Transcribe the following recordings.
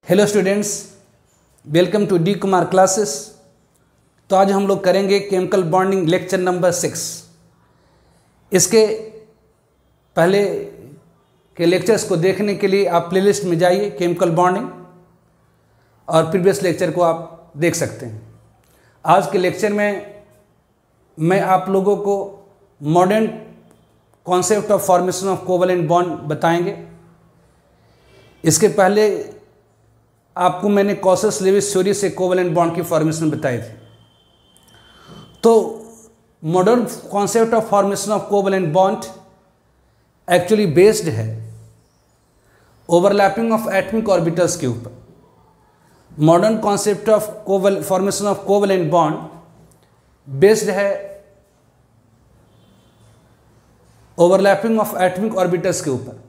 Hello students, welcome to D Kumar classes. तो आज हम लोग करेंगे केमिकल बॉन्डिंग लेक्चर नंबर 6। इसके पहले के लेक्चर्स को देखने के लिए आप प्लेलिस्ट में जाइए केमिकल बॉन्डिंग, और प्रीवियस लेक्चर को आप देख सकते हैं। आज के लेक्चर में मैं आप लोगों को modern concept of formation of covalent bond बताएंगे। इसके पहले आपको मैंने कॉसेस लेविस थ्योरी से कोवलेंट बॉन्ड की फॉर्मेशन बताई थी। तो modern concept of formation of covalent bond actually based है ओवरलैपिंग ऑफ एटॉमिक ऑर्बिटल्स के ऊपर। Modern concept of formation of covalent bond based है ओवरलैपिंग ऑफ एटॉमिक ऑर्बिटल्स के ऊपर।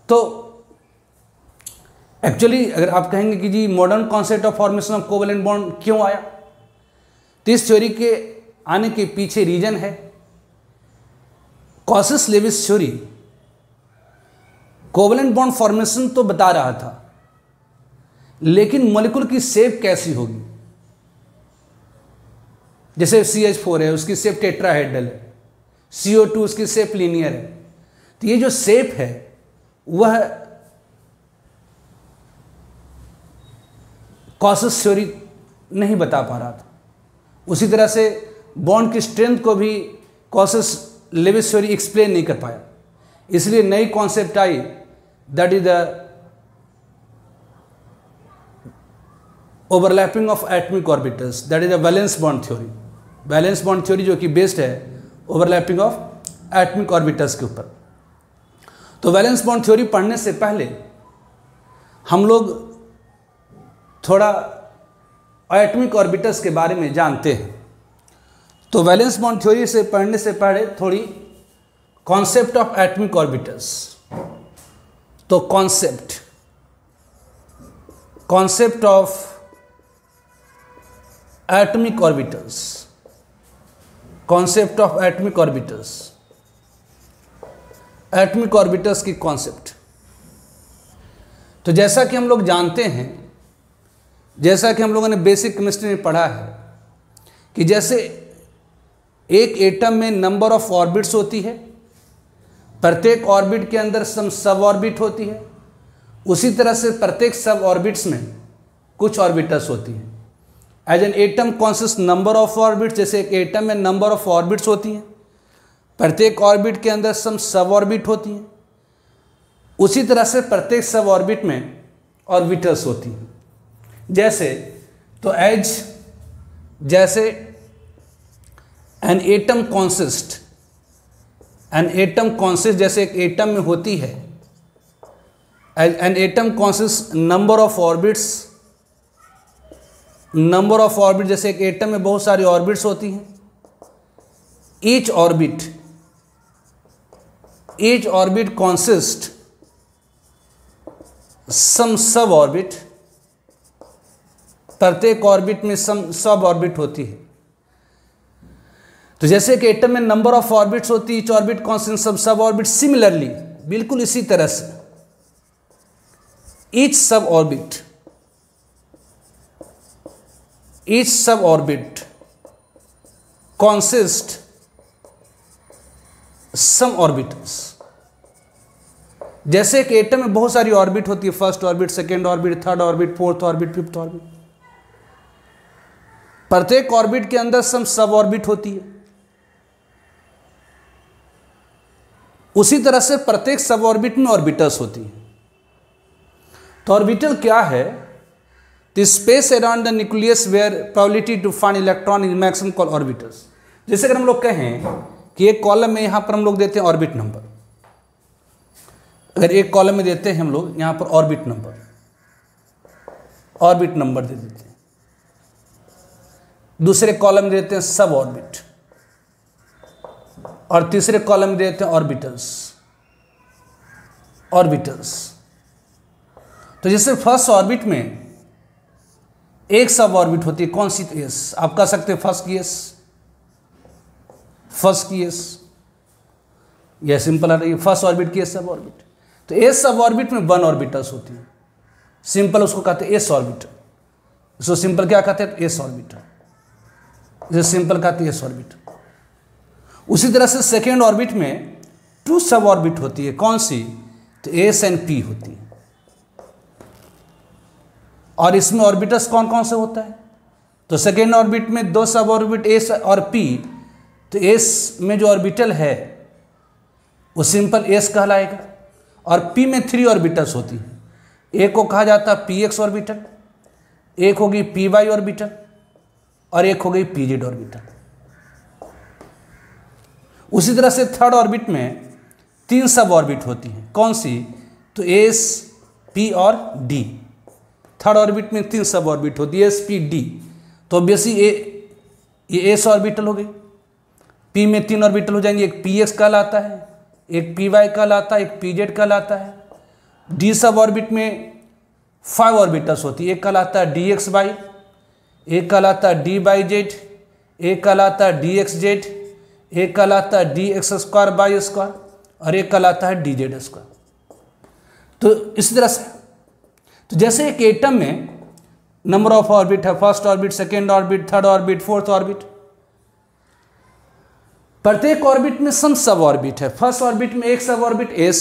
तो एक्चुअली अगर आप कहेंगे कि जी modern concept of formation of covalent bond क्यों आया, तो इस थ्योरी के आने के पीछे रीजन है causes Lewis theory covalent bond formation तो बता रहा था, लेकिन मॉलिक्यूल की शेप कैसी होगी। जैसे CH4 है, उसकी शेप टेट्राहेड्रल है, CO2 उसकी शेप लीनियर है। तो ये जो शेप है वह कॉसेस थ्योरी नहीं बता पा रहा था। उसी तरह से बॉन्ड की स्ट्रेंथ को भी कॉसेस लेविस थ्योरी एक्सप्लेन नहीं कर पाया। इसलिए नई concept I, that is the overlapping of atomic orbitals, that is the valence bond theory. Valence bond theory जो कि बेस्ड है ओवरलैपिंग ऑफ एटॉमिक ऑर्बिटल्स के ऊपर। तो वैलेंस बॉन्ड थ्योरी पढ़ने से पहले हम लोग थोड़ा एटॉमिक ऑर्बिटल्स के बारे में जानते हैं। तो वैलेंस बॉन्ड थ्योरी से पढ़ने से पहले थोड़ी कॉन्सेप्ट ऑफ एटॉमिक ऑर्बिटल्स। तो concept of atomic orbitals, concept of atomic orbitals, atomic orbitals की कॉन्सेप्ट। तो जैसा कि हम लोग जानते हैं, जैसा कि हम लोगों ने बेसिक केमिस्ट्री में पढ़ा है कि जैसे एक एटम में नंबर ऑफ ऑर्बिट्स होती है, प्रत्येक ऑर्बिट के अंदर सब ऑर्बिट होती है, उसी तरह से प्रत्येक सब ऑर्बिट्स में कुछ ऑर्बिटल्स होती हैं। As an atom consist number of orbits, जैसे एक एटम में नंबर ऑफ ऑर्बिट्स होती हैं, प्रत्येक ऑर्बिट के अंदर सब ऑर्बिट होती हैं, उसी तरह से प्रत्येक सब ऑर्बिट में ऑर्बिटल्स होती हैं। जैसे तो जैसे एन एटम कॉन्सिस्ट जैसे एक एटम में होती है, N atom consist number of orbits, जैसे एक एटम में बहुत सारी ऑर्बिट्स होती हैं। ईच ऑर्बिट कॉन्सिस्ट सम सब ऑर्बिट, प्रत्येक ऑर्बिट में सब ऑर्बिट होती है। तो जैसे कि एटम में नंबर ऑफ ऑर्बिट्स होती है, ईच ऑर्बिट कॉन्सिस्ट सब ऑर्बिट, सिमिलरली बिल्कुल इसी तरह से ईच सब ऑर्बिट कॉन्सिस्ट सम ऑर्बिटल्स। जैसे कि एटम में बहुत सारी ऑर्बिट होती है, first orbit, second orbit, third orbit, fourth orbit, fifth orbit, प्रत्येक ऑर्बिट के अंदर सब ऑर्बिट होती है। उसी तरह से प्रत्येक सब ऑर्बिट में ऑर्बिटल्स होती है। तो ऑर्बिटल क्या है? The space around the nucleus where probability to find electron is maximum called orbitals. जैसे अगर हम लोग कहें कि एक कॉलम में यहां पर हम लोग देते हैं ऑर्बिट नंबर, अगर एक कॉलम में देते हैं हम लोग यहां पर ऑर्बिट नंबर दे देते हैं, दूसरे कॉलम में देते हैं सब ऑर्बिट, और तीसरे कॉलम में देते हैं ऑर्बिटल्स। तो जैसे फर्स्ट ऑर्बिट में एक सब ऑर्बिट होती है, कौन सी? तो एस। आप कह सकते हैं फर्स्ट की एस, यह सिंपल आ रही है, फर्स्ट ऑर्बिट की एस सब ऑर्बिट। तो एस सब ऑर्बिट में 1 ऑर्बिटल्स होती है, सिंपल उसको कहते हैं एस ऑर्बिटल। इसको सिंपल क्या कहते हैं? S orbital. इसे सिंपल कहते हैं एस ऑर्बिटल। उसी तरह से सेकेंड ऑर्बिट में 2 सब ऑर्बिट होती है। कौन सी? तो एस एंड पी होती है। और इसमें ऑर्बिटल्स कौन कौन से होता है? तो सेकेंड ऑर्बिट में 2 सब ऑर्बिट एस और पी। तो एस में जो ऑर्बिटल है वो सिंपल एस कहलाएगा, और पी में 3 ऑर्बिटल्स होती हैं। एक को कहा जाता है पी एक्स ऑर्बिटल, एक होगी पी वाई ऑर्बिटल, और एक हो गई पी जेड ऑर्बिटल। उसी तरह से थर्ड ऑर्बिट में 3 सब ऑर्बिट होती हैं। कौन सी? तो एस, पी और डी। थर्ड ऑर्बिट में 3 सब ऑर्बिट होती है, एस, पी, डी। तो ऑब्वियसली ये एस ऑर्बिटल हो गई। पी में 3 ऑर्बिटल हो जाएंगे, एक पी एक्स कहलाता है, एक पी वाई कहलाता है, एक पी जेड कहलाता है। डी सब ऑर्बिट में 5 ऑर्बिटल्स होती है। एक कहलाता है डी एक्स वाई, एक कहलाता है डी बाई जेड, एक कहलाता है डी एक्स जेड, एक कहलाता है d x square y square, और एक कहलाता है डी जेड स्क्वायर। तो इस तरह से, तो जैसे एक एटम में नंबर ऑफ ऑर्बिट है, first orbit, second orbit, third orbit, fourth orbit. प्रत्येक ऑर्बिट में सम सब ऑर्बिट है। फर्स्ट ऑर्बिट में 1 सब ऑर्बिट एस,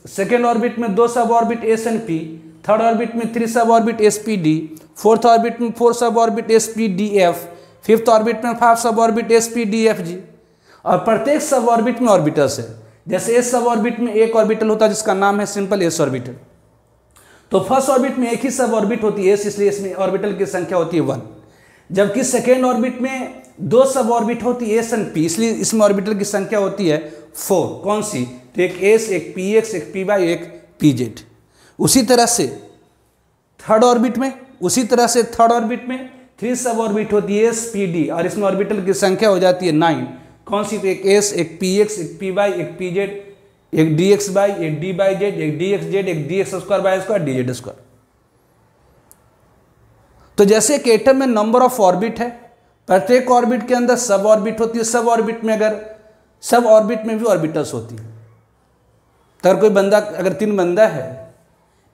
सेकेंड ऑर्बिट में 2 सब orbit S and P, third orbit में 3 सब orbit S P D, fourth orbit में 4 सब orbit S P D F, fifth orbit में 5 सब orbit S P D F G. और प्रत्येक सब ऑर्बिट में ऑर्बिटल्स है। जैसे एस सब ऑर्बिट में एक ऑर्बिटल होता है जिसका नाम है सिंपल एस ऑर्बिटल। तो फर्स्ट ऑर्बिट में एक ही सब ऑर्बिट होती है एस, इसलिए इसमें ऑर्बिटल की संख्या होती है 1। जबकि सेकेंड ऑर्बिट में 2 सब ऑर्बिट होती है एस एंड पी, इसलिए इसमें ऑर्बिटल की संख्या होती है 4। कौन सी? तो एक एस, एक पी एक्स, एक पी वाई, एक पी जेड। उसी तरह से थर्ड ऑर्बिट में 3 सब ऑर्बिट होती है एस, पी, डी, और इसमें ऑर्बिटल की संख्या हो जाती है 9। कौन सी? तो एक एस, एक पी एक्स, एक पी वाई, एक पी जेड, एक डी एक्स बाई, एक डी बाई जेड, एक डी एक्स जेड, एक D x square y square, d z square. तो जैसे एक एटम में नंबर ऑफ ऑर्बिट है, प्रत्येक ऑर्बिट के अंदर सब ऑर्बिट होती है। सब ऑर्बिट में भी ऑर्बिटल्स होती है। तो अगर कोई बंदा, अगर 3 बंदा है,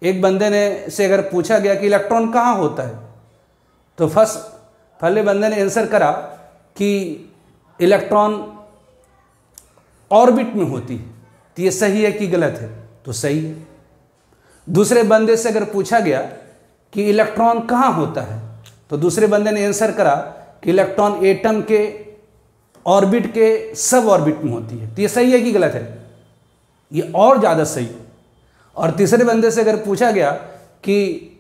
एक बंदे ने से अगर पूछा गया कि इलेक्ट्रॉन कहाँ होता है, तो पहले बंदे ने आंसर करा कि इलेक्ट्रॉन ऑर्बिट में होती है। तो ये सही है कि गलत है? तो सही है। दूसरे बंदे से अगर पूछा गया कि इलेक्ट्रॉन कहाँ होता है, तो दूसरे बंदे ने आंसर करा कि इलेक्ट्रॉन एटम के ऑर्बिट के सब ऑर्बिट में होती है। तो ये सही है कि गलत है? ये और ज़्यादा सही है। और तीसरे बंदे से अगर पूछा गया कि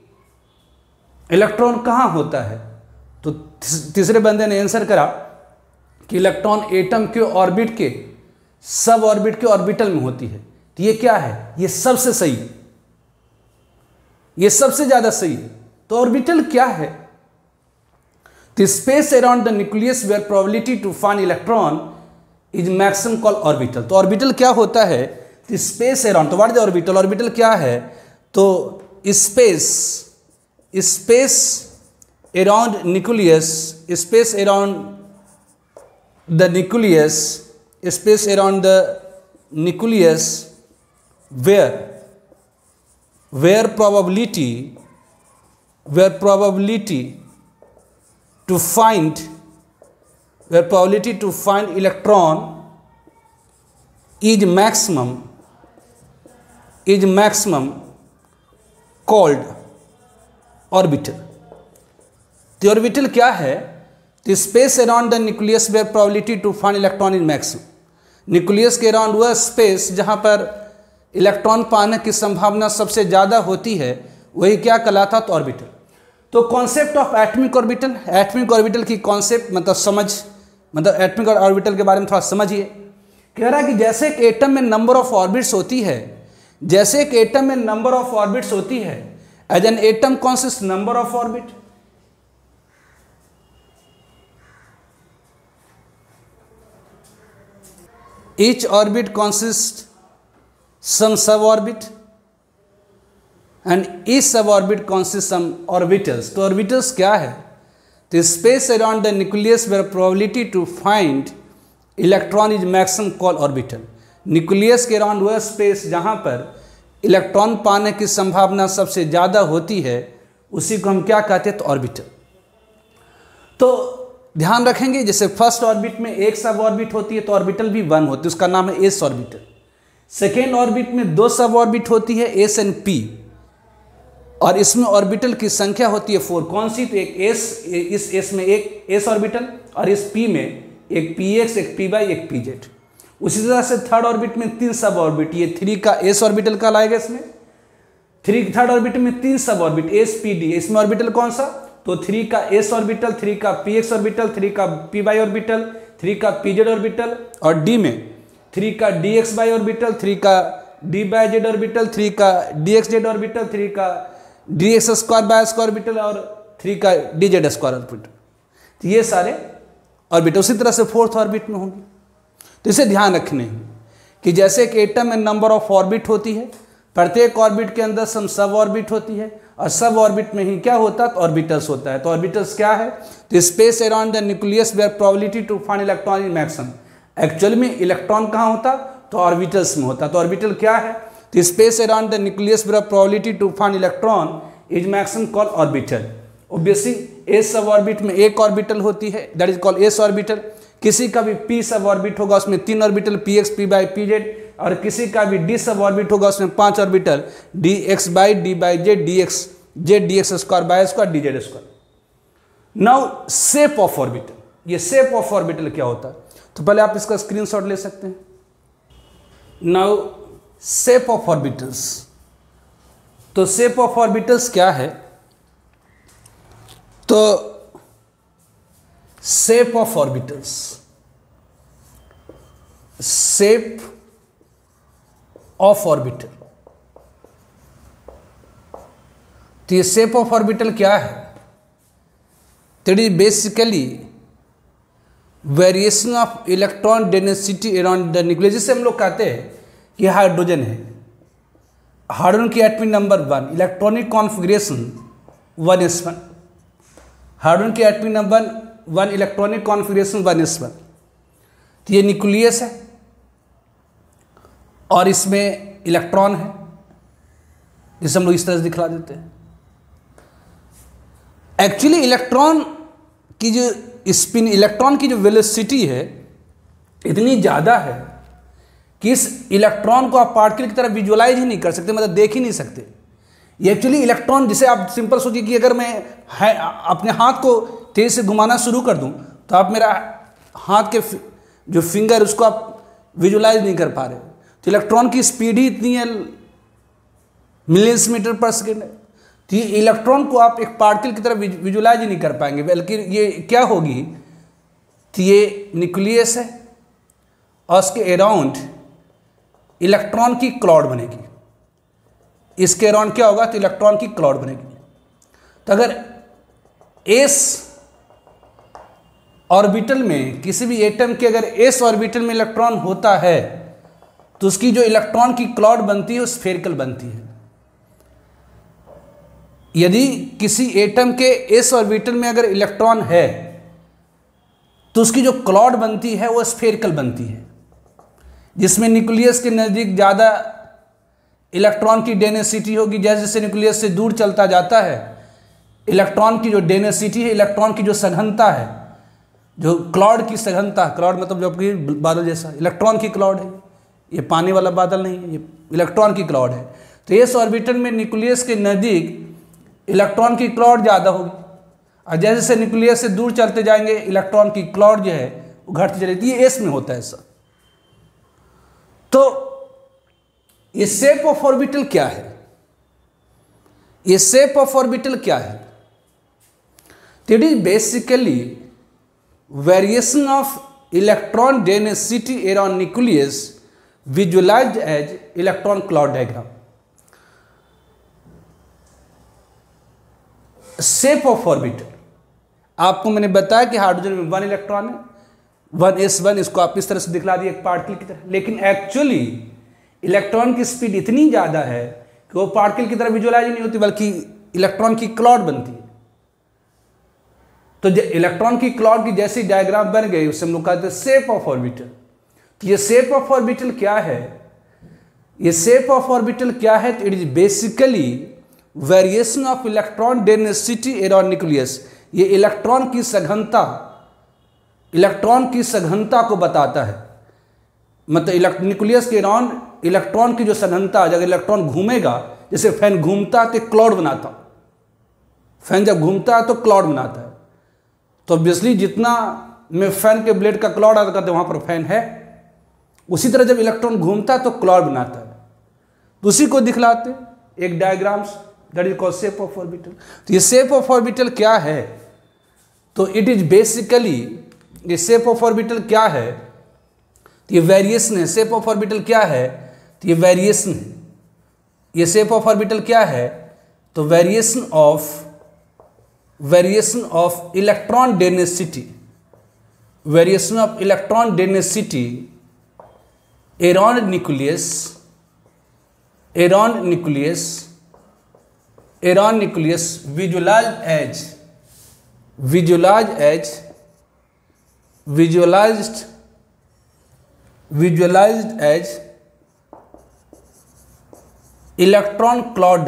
इलेक्ट्रॉन कहाँ होता है, तो तीसरे बंदे ने आंसर करा कि इलेक्ट्रॉन एटम के ऑर्बिट के सब ऑर्बिट के ऑर्बिटल में होती है। तो ये क्या है? ये सबसे सही है, ये सबसे ज्यादा सही है। तो ऑर्बिटल क्या है? The space around the nucleus where probability to find electron is maximum called orbital. तो ऑर्बिटल क्या होता है? The space around. तो व्हाट इज ऑर्बिटल? ऑर्बिटल क्या है? तो space around nucleus, space around the nucleus where probability to find electron is maximum called orbital। तो orbital क्या है? तो space around the nucleus where probability to find electron in maximum. Nucleus के around वह space जहाँ पर electron पाने की संभावना सबसे ज़्यादा होती है, वही क्या कहलाता? तो ऑर्बिटल। तो concept of atomic orbital, atomic orbital की कॉन्सेप्ट मतलब एटॉमिक ऑर्बिटल के बारे में थोड़ा समझिए। कह रहा है कि जैसे एक एटम में नंबर ऑफ ऑर्बिट्स होती है, as an atom consist number of orbit. Each orbit consists some suborbit and each suborbit consists some orbitals। तो orbitals क्या है? तो space around the nucleus where probability to find electron is maximum called orbital। Nucleus के around वह space जहाँ पर electron पाने की संभावना सबसे ज़्यादा होती है उसी को हम क्या कहते हैं, तो ऑर्बिटल। तो ध्यान रखेंगे जैसे फर्स्ट ऑर्बिट में एक सब ऑर्बिट होती है तो ऑर्बिटल भी 1 होती है, उसका नाम है एस ऑर्बिटल। सेकेंड ऑर्बिट में 2 सब ऑर्बिट होती है एस एंड पी, और इसमें ऑर्बिटल की संख्या होती है 4। कौन सी, तो एक एस, इस एस में एक एस ऑर्बिटल और इस पी में एक पी एक्स, एक पी वाई, एक पी जेड। उसी तरह से थर्ड ऑर्बिट में 3 सब ऑर्बिट, ये 3 का एस ऑर्बिटल कहलाएगा। इसमें थर्ड ऑर्बिट में 3 सब ऑर्बिट एस पी डी, इसमें ऑर्बिटल कौन सा, तो 3 का एस ऑर्बिटल, 3 का पी एक्स ऑर्बिटल, 3 का पी वाई ऑर्बिटल, 3 का पी जेड ऑर्बिटल, और डी में 3 का डी एक्स वाई ऑर्बिटल, 3 का डी वाई जेड ऑर्बिटल, 3 का डी एक्स जेड ऑर्बिटल, 3 का D x square Y square orbital, और 3 का डी जेड स्क्वायर ऑर्बिटल। तो ये सारे ऑर्बिटल उसी तरह से फोर्थ ऑर्बिट में होंगे। तो इसे ध्यान रखने हैं कि जैसे एक एटम में नंबर ऑफ ऑर्बिट होती है, प्रत्येक ऑर्बिट के अंदर सम सब ऑर्बिट होती है, और सब ऑर्बिट में ही क्या होता है, तो ऑर्बिटल्स होता है। तो ऑर्बिटल्स क्या है, तो space around the nucleus where probability to find electron in maximum. Actually में इलेक्ट्रॉन कहाँ होता, तो ऑर्बिटल्स में होता। तो ऑर्बिटल क्या है, तो space around the nucleus where probability to find electron is maximum called orbital. Obviously S sub orbit में एक ऑर्बिटल होती है, that is called S orbital. किसी का भी पी सब ऑर्बिट होगा उसमें 3 orbital, P X, P Y, P Z, और किसी का भी डी सब ऑर्बिट होगा उसमें 5 orbital, D x y, d y z, d x z, d x square y square, d z square. Now shape of orbital, ये shape of orbital क्या होता है, तो पहले आप इसका स्क्रीनशॉट ले सकते हैं। नाउ शेप ऑफ ऑर्बिटल्स, तो शेप ऑफ ऑर्बिटल्स क्या है, तो shape of orbitals, shape of orbital, तो ये शेप ऑफ ऑर्बिटल क्या है, तो it is basically variation of electron density around the nucleus. जिसे हम लोग कहते हैं कि हाइड्रोजन है, हाइड्रोजन की atomic number 1, electronic configuration 1s1, hydrogen की atomic number 1, electronic configuration 1s1। तो ये न्यूक्लियस है और इसमें इलेक्ट्रॉन है, जिसे हम लोग इस तरह से दिखला देते हैं। एक्चुअली इलेक्ट्रॉन की जो स्पिन, इलेक्ट्रॉन की जो वेलोसिटी है इतनी ज़्यादा है कि इस इलेक्ट्रॉन को आप पार्टिकल की तरह विजुअलाइज ही नहीं कर सकते, मतलब देख ही नहीं सकते। ये एक्चुअली इलेक्ट्रॉन, जिसे आप सिंपल सोचिए कि अगर मैं अपने हाथ को तेज से घुमाना शुरू कर दूं तो आप मेरा हाथ के जो फिंगर उसको आप विजुअलाइज नहीं कर पा रहे। तो इलेक्ट्रॉन की स्पीड ही इतनी है, मिलियंस मीटर पर सेकेंड है। तो ये इलेक्ट्रॉन को आप एक पार्टिकल की तरह विजुअलाइज ही नहीं कर पाएंगे, बल्कि ये क्या होगी, तो ये न्यूक्लियस है और उसके अराउंड इलेक्ट्रॉन की क्लाउड बनेगी। इसके अराउंड क्या होगा, तो इलेक्ट्रॉन की क्लाउड बनेगी। तो अगर एस ऑर्बिटल में, किसी भी एटम के अगर एस ऑर्बिटल में इलेक्ट्रॉन होता है तो उसकी जो इलेक्ट्रॉन की क्लाउड बनती है वो स्फेरिकल बनती है। यदि किसी एटम के एस ऑर्बिटल में अगर इलेक्ट्रॉन है तो उसकी जो क्लाउड बनती है वो स्फेरिकल बनती है, जिसमें न्यूक्लियस के नज़दीक ज़्यादा इलेक्ट्रॉन की डेंसिटी होगी। जैसे जैसे न्यूक्लियस से दूर चलता जाता है, इलेक्ट्रॉन की जो डेंसिटी है, इलेक्ट्रॉन की जो सघनता है, जो क्लाउड की सघनता, क्लाउड मतलब जो कि बादल जैसा, इलेक्ट्रॉन की क्लाउड है, ये पानी वाला बादल नहीं है, ये इलेक्ट्रॉन की क्लाउड है। तो एस ऑर्बिटल में न्यूक्लियस के नज़दीक इलेक्ट्रॉन की क्लाउड ज़्यादा होगी, और जैसे जैसे न्यूक्लियस से दूर चलते जाएंगे इलेक्ट्रॉन की क्लाउड जो है वो घटती चलेगी। ये एस में होता है ऐसा। तो ये शेप ऑफ ऑर्बिटल क्या है, ये शेप ऑफ ऑर्बिटल क्या है, it is basically variation of electron density around nucleus visualised as electron cloud diagram. Shape of orbital, आपको मैंने बताया कि हाइड्रोजन में 1 इलेक्ट्रॉन है, 1s1, इसको आप इस तरह से दिखला दिए एक पार्टिकल की तरह, लेकिन एक्चुअली इलेक्ट्रॉन की स्पीड इतनी ज़्यादा है कि वो पार्टिकल की तरह विजुअलाइज नहीं होती, बल्कि इलेक्ट्रॉन की क्लाउड बनती है। तो इलेक्ट्रॉन की क्लाउड की जैसी डायग्राम बन गई उससे हम लोग कहते हैं शेप ऑफ ऑर्बिटल। तो ये शेप ऑफ ऑर्बिटल क्या है, ये शेप ऑफ ऑर्बिटल क्या है? तो it is basically variation of electron density around nucleus. ये इलेक्ट्रॉन की सघनता को बताता है। मतलब न्यूक्लियस के अराउंड इलेक्ट्रॉन की जो सघनता, अगर इलेक्ट्रॉन घूमेगा, जैसे फैन घूमता है तो क्लाउड बनाता, फैन जब घूमता है तो क्लाउड बनाता है, तो ऑब्वियसली जितना में फैन के ब्लेड का क्लाउड आता है वहां पर फैन है, उसी तरह जब इलेक्ट्रॉन घूमता है तो क्लाउड बनाता है। तो उसी को दिखलाते एक diagrams, that is called shape of orbital. तो ये शेप ऑफ ऑर्बिटल क्या है? तो इट इज बेसिकली, ये शेप ऑफ ऑर्बिटल क्या है? तो ये वेरिएशन है। शेप ऑफ ऑर्बिटल क्या है? तो ये वेरिएशन है। ये शेप ऑफ ऑर्बिटल क्या है? तो variation of electron density, variation of electron density around nucleus visualized as electron cloud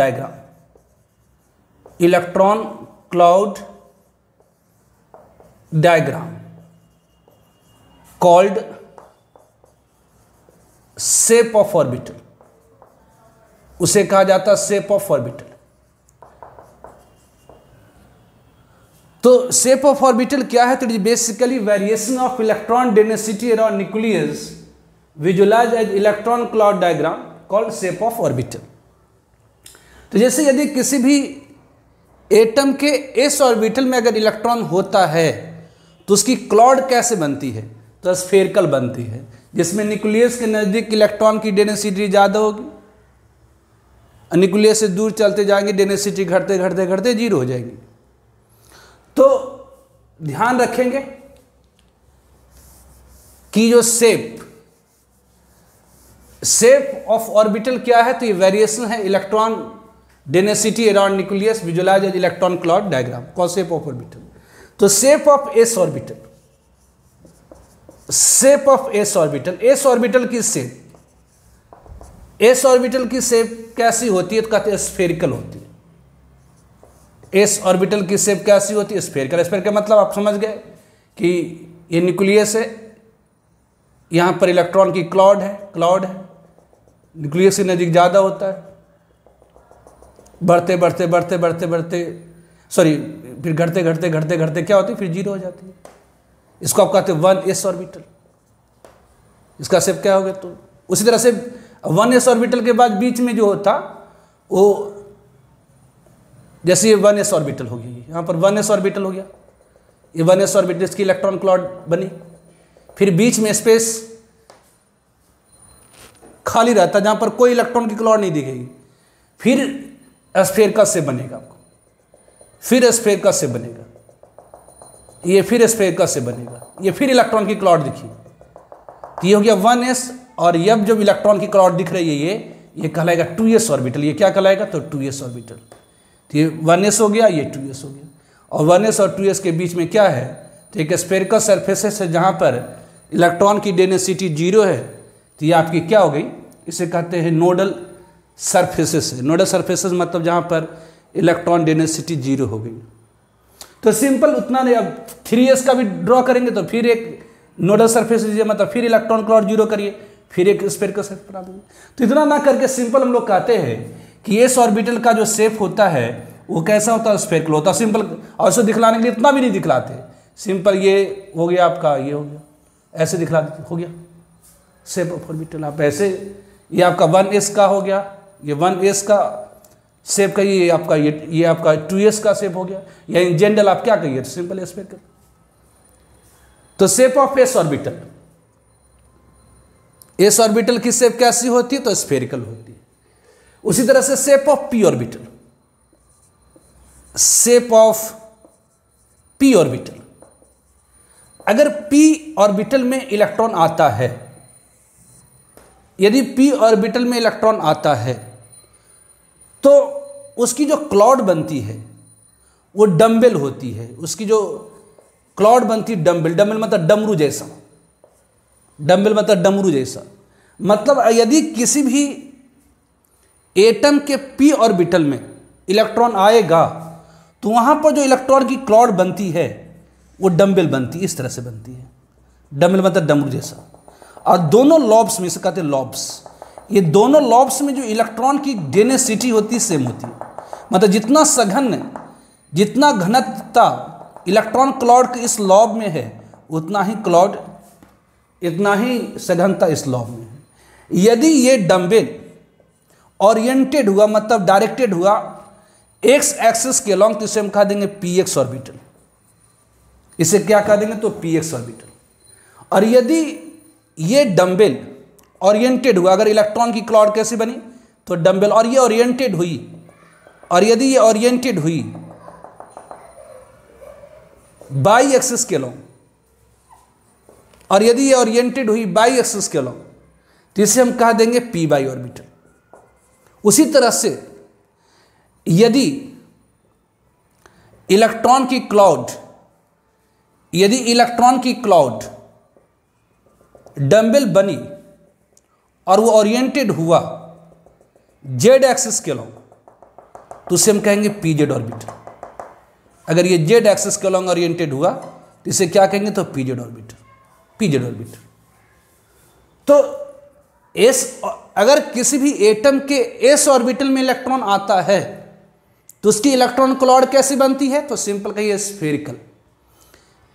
diagram, called shape of orbital. उसे कहा जाता है शेप ऑफ ऑर्बिटल। तो शेप ऑफ ऑर्बिटल क्या है? तो it is basically variation of electron density around nucleus visualise as electron cloud diagram called shape of orbital. तो जैसे यदि किसी भी एटम के एस ऑर्बिटल में अगर इलेक्ट्रॉन होता है तो उसकी क्लाउड कैसे बनती है? तो स्फेरिकल बनती है, जिसमें न्यूक्लियस के नज़दीक इलेक्ट्रॉन की डेंसिटी ज़्यादा होगी, न्यूक्लियस से दूर चलते जाएंगे, डेंसिटी घटते घटते घटते जीरो हो जाएगी। तो ध्यान रखेंगे कि जो शेप ऑफ ऑर्बिटल क्या है? तो ये वेरिएशन है electron density around nucleus visualise as electron cloud diagram called shape of orbital. तो shape of S orbital, shape of S orbital, s orbital की शेप, एस ऑर्बिटल की शेप कैसी होती है? तो कहते हैं स्फेरिकल होती है। एस ऑर्बिटल की शेप कैसी होती है? स्फेरिकल। स्फेरिकल का मतलब आप समझ गए कि ये न्यूक्लियस है, यहां पर इलेक्ट्रॉन की क्लाउड है, न्यूक्लियस के नज़दीक ज़्यादा होता है, बढ़ते बढ़ते बढ़ते बढ़ते बढ़ते सॉरी फिर घटते घटते घटते घटते क्या होती है? फिर जीरो हो जाती है। इसको आप कहते हैं 1s ऑर्बिटल। इसका शेप क्या हो गया? तो उसी तरह से 1s ऑर्बिटल के बाद बीच में जो होता वो, जैसे ये 1s ऑर्बिटल हो गया, यहाँ पर 1s ऑर्बिटल हो गया, ये 1s ऑर्बिटल, इसकी इलेक्ट्रॉन क्लाउड बनी, फिर बीच में स्पेस खाली रहता जहाँ पर कोई इलेक्ट्रॉन की क्लाउड नहीं दिखेगी, फिर स्फेयर का शेप बनेगा आपको, फिर स्फेयर का शेप बनेगा, ये फिर स्फेयर का शेप बनेगा, ये फिर इलेक्ट्रॉन की क्लाउड दिखी, तो ये हो गया 1s। और अब जब इलेक्ट्रॉन की क्लाउड दिख रही है ये कहलाएगा 2s ऑर्बिटल। ये क्या कहलाएगा? तो 2s ऑर्बिटल। तो ये 1s हो गया, ये 2s हो गया। और 1s और 2s के बीच में क्या है? तो एक स्फेरिकल सरफेसेस है जहाँ पर इलेक्ट्रॉन की डेंसिटी 0 है, तो ये आपकी क्या हो गई? इसे कहते हैं नोडल सरफेसेस है। नोडल सरफेसेस मतलब जहाँ पर इलेक्ट्रॉन डेंसिटी 0 हो गई। तो सिंपल उतना नहीं। अब 3s का भी ड्रॉ करेंगे तो फिर एक नोडल सरफेस लीजिए, मतलब फिर इलेक्ट्रॉन क्लाउड 0 करिए, फिर एक स्फेरिकल सरफेस बना देंगे। तो इतना ना करके सिंपल हम लोग कहते हैं कि एस ऑर्बिटल का जो शेप होता है वो कैसा होता है? स्फेरिकल होता है। सिंपल, और उसको दिखलाने के लिए इतना भी नहीं दिखलाते, सिंपल ये हो गया आपका, ये हो गया, ऐसे दिखला देते, हो गया शेप ऑफ ऑर्बिटल। आप ऐसे, ये आपका 1s का हो गया, ये 1s का शेप का, ये आपका 2s का शेप हो गया, या इन जनरल आप क्या कहिए? Simple spherical. तो shape of S orbital, s orbital की शेप कैसी होती है? तो स्फेरिकल होती है। उसी तरह से shape of P orbital, shape of P orbital, अगर पी ऑर्बिटल में इलेक्ट्रॉन आता है, यदि पी ऑर्बिटल में इलेक्ट्रॉन आता है तो उसकी जो क्लाउड बनती है वो डम्बेल होती है। उसकी जो क्लाउड बनती है डम्बेल, डम्बेल मतलब डमरू जैसा, डम्बेल मतलब डमरू जैसा। मतलब यदि किसी भी एटम के p ऑर्बिटल में इलेक्ट्रॉन आएगा तो वहां पर जो इलेक्ट्रॉन की क्लाउड बनती है वो डंबल बनती है, इस तरह से बनती है। डंबल मतलब डमरू जैसा। और दोनों लॉब्स में, इसे कहते हैं लॉब्स, ये दोनों लॉब्स में जो इलेक्ट्रॉन की डेंसिटी होती है सेम होती है। मतलब जितना सघन, जितना घनत्वता इलेक्ट्रॉन क्लाउड के इस लॉब में है उतना ही सघनता इस लॉब में है। यदि ये डंबल ओरिएंटेड हुआ, मतलब डायरेक्टेड हुआ एक्स एक्सिस के अलॉन्ग, तो इसे हम कह देंगे पी एक्स ऑर्बिटल। इसे क्या कह देंगे तो पी एक्स ऑर्बिटल। और यदि ये डंबल ओरिएंटेड हुआ, अगर इलेक्ट्रॉन की क्लाउड कैसे बनी तो डंबल, और ये ओरिएंटेड हुई, और यदि ये ओरिएंटेड हुई बाई एक्सिस के अलॉन्ग, और यदि ये ओरिएंटेड हुई बाई एक्सिस के अलॉन्ग, तो इसे हम कह देंगे पी बाई ऑर्बिटल। उसी तरह से यदि इलेक्ट्रॉन की क्लाउड डंबल बनी और वो ओरिएंटेड हुआ जेड एक्सिस के अलॉन्ग, तो उसे हम कहेंगे पी जेड ऑर्बिटल। अगर ये जेड एक्सिस के अलॉन्ग ओरिएंटेड हुआ तो इसे क्या कहेंगे तो p Z orbital, P Z orbital. तो अगर किसी भी एटम के एस ऑर्बिटल में इलेक्ट्रॉन आता है तो उसकी इलेक्ट्रॉन क्लाउड कैसी बनती है, तो सिंपल कहिए स्फेरिकल।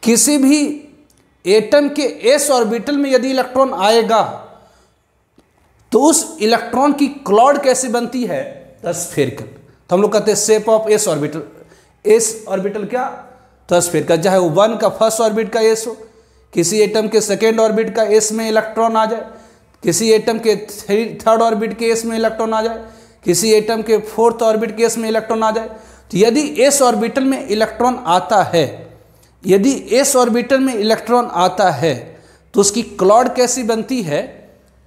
किसी भी एटम के एस ऑर्बिटल में यदि इलेक्ट्रॉन आएगा तो उस इलेक्ट्रॉन की क्लाउड कैसी बनती है, तो स्फेरिकल। तो हम लोग कहते हैं shape of S orbital. S orbital क्या, तो स्फेरिकल। चाहे वो 1 का फर्स्ट ऑर्बिट का एस हो, किसी एटम के सेकेंड ऑर्बिट का एस में इलेक्ट्रॉन आ जाए, किसी एटम के थर्ड ऑर्बिट के एस में इलेक्ट्रॉन आ जाए, किसी एटम के फोर्थ ऑर्बिट के एस में इलेक्ट्रॉन आ जाए, तो यदि एस ऑर्बिटल में इलेक्ट्रॉन आता है, यदि एस ऑर्बिटल में इलेक्ट्रॉन आता है तो उसकी क्लाउड कैसी बनती है,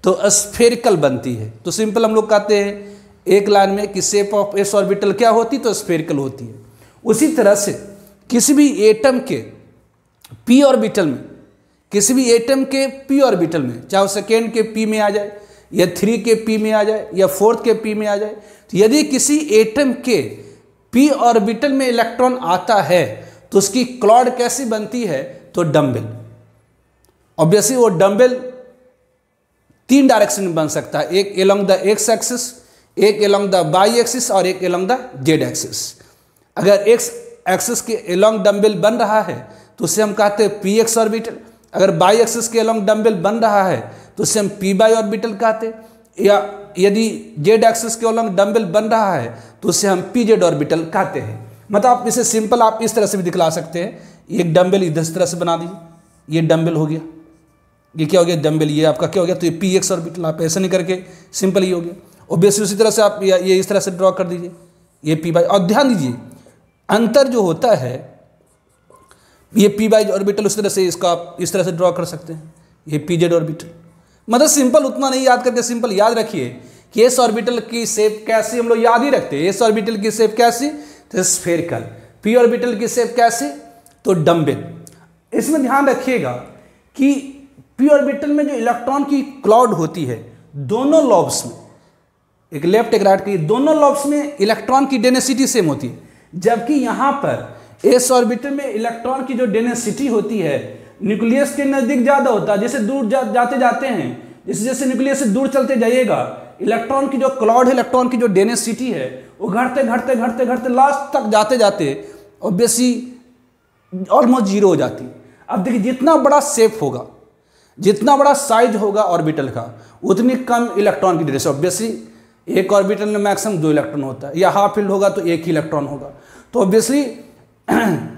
तो स्फेरिकल बनती है। तो सिंपल हम लोग कहते हैं एक लाइन में कि शेप ऑफ एस ऑर्बिटल क्या होती, तो स्फेरिकल होती है। उसी तरह से किसी भी एटम के पी ऑर्बिटल में, किसी भी एटम के पी ऑर्बिटल में, चाहे सेकेंड के पी में आ जाए या 3 के पी में आ जाए या 4th के पी में आ जाए, तो यदि किसी एटम के पी ऑर्बिटल में इलेक्ट्रॉन आता है तो उसकी क्लाउड कैसी बनती है, तो डंबल। ऑब्वियसली वो डंबल 3 डायरेक्शन में बन सकता है, एक एलोंग द एक्स एक्सिस, एक एलोंग द वाई एक्सिस और एक एलोंग द जेड एक्सिस। अगर एक्स एक्सिस के एलोंग डंबल बन रहा है तो उसे हम कहते हैं पी एक्स ऑर्बिटल। अगर बाई एक्सिस के एलोंग डंबल बन रहा है तो उसे हम पी बाई ऑर्बिटल कहते हैं, या यदि जेड एक्सिस के एलोंग डंबल बन रहा है तो उसे हम पी जेड ऑर्बिटल कहते हैं। मतलब आप इसे सिंपल आप इस तरह से भी दिखला सकते हैं, एक डंबल इस तरह से बना दीजिए, ये डंबल हो गया, ये क्या हो गया डंबल, ये आपका क्या हो गया, तो ये पी एक्स ऑर्बिटल। आप ऐसा नहीं करके सिंपल ही हो गया। ऑब्वियसली उसी तरह से आप ये इस तरह से ड्रॉ कर दीजिए, ये पी बाई। और ध्यान दीजिए अंतर जो होता है, ये पी बाई ऑर्बिटल उस तरह से इसका आप इस तरह से ड्रॉ कर सकते हैं, ये पी जेड ऑर्बिटल। मतलब सिंपल उतना नहीं याद करके सिंपल याद रखिए कि एस ऑर्बिटल की शेप कैसी, हम लोग याद ही रखते हैं। एस ऑर्बिटल की शेप कैसी, तो स्फेरिकल। पी ऑर्बिटल की शेप कैसी, तो डंबल। इसमें ध्यान रखिएगा कि पी ऑर्बिटल में जो इलेक्ट्रॉन की क्लाउड होती है दोनों लॉब्स में, एक लेफ्ट एक राइट की, दोनों लॉब्स में इलेक्ट्रॉन की डेंसिटी सेम होती है। जबकि यहाँ पर एस ऑर्बिटल में इलेक्ट्रॉन की जो डेंसिटी होती है न्यूक्लियस के नज़दीक ज़्यादा होता है। जैसे दूर जाते जाते हैं, जैसे जैसे न्यूक्लियस से दूर चलते जाइएगा, इलेक्ट्रॉन की जो क्लाउड है, इलेक्ट्रॉन की जो डेंसिटी है वो घटते घटते घटते घटते लास्ट तक जाते जाते ऑब्वियसली ऑलमोस्ट जीरो हो जाती है। अब देखिए जितना बड़ा शेप होगा, जितना बड़ा साइज होगा ऑर्बिटल का, उतनी कम इलेक्ट्रॉन की डेंसिटी। ऑब्वियसली एक ऑर्बिटल में मैक्सिमम 2 इलेक्ट्रॉन होता है, या हाफ फील्ड होगा तो 1 ही इलेक्ट्रॉन होगा। तो ऑब्वियसली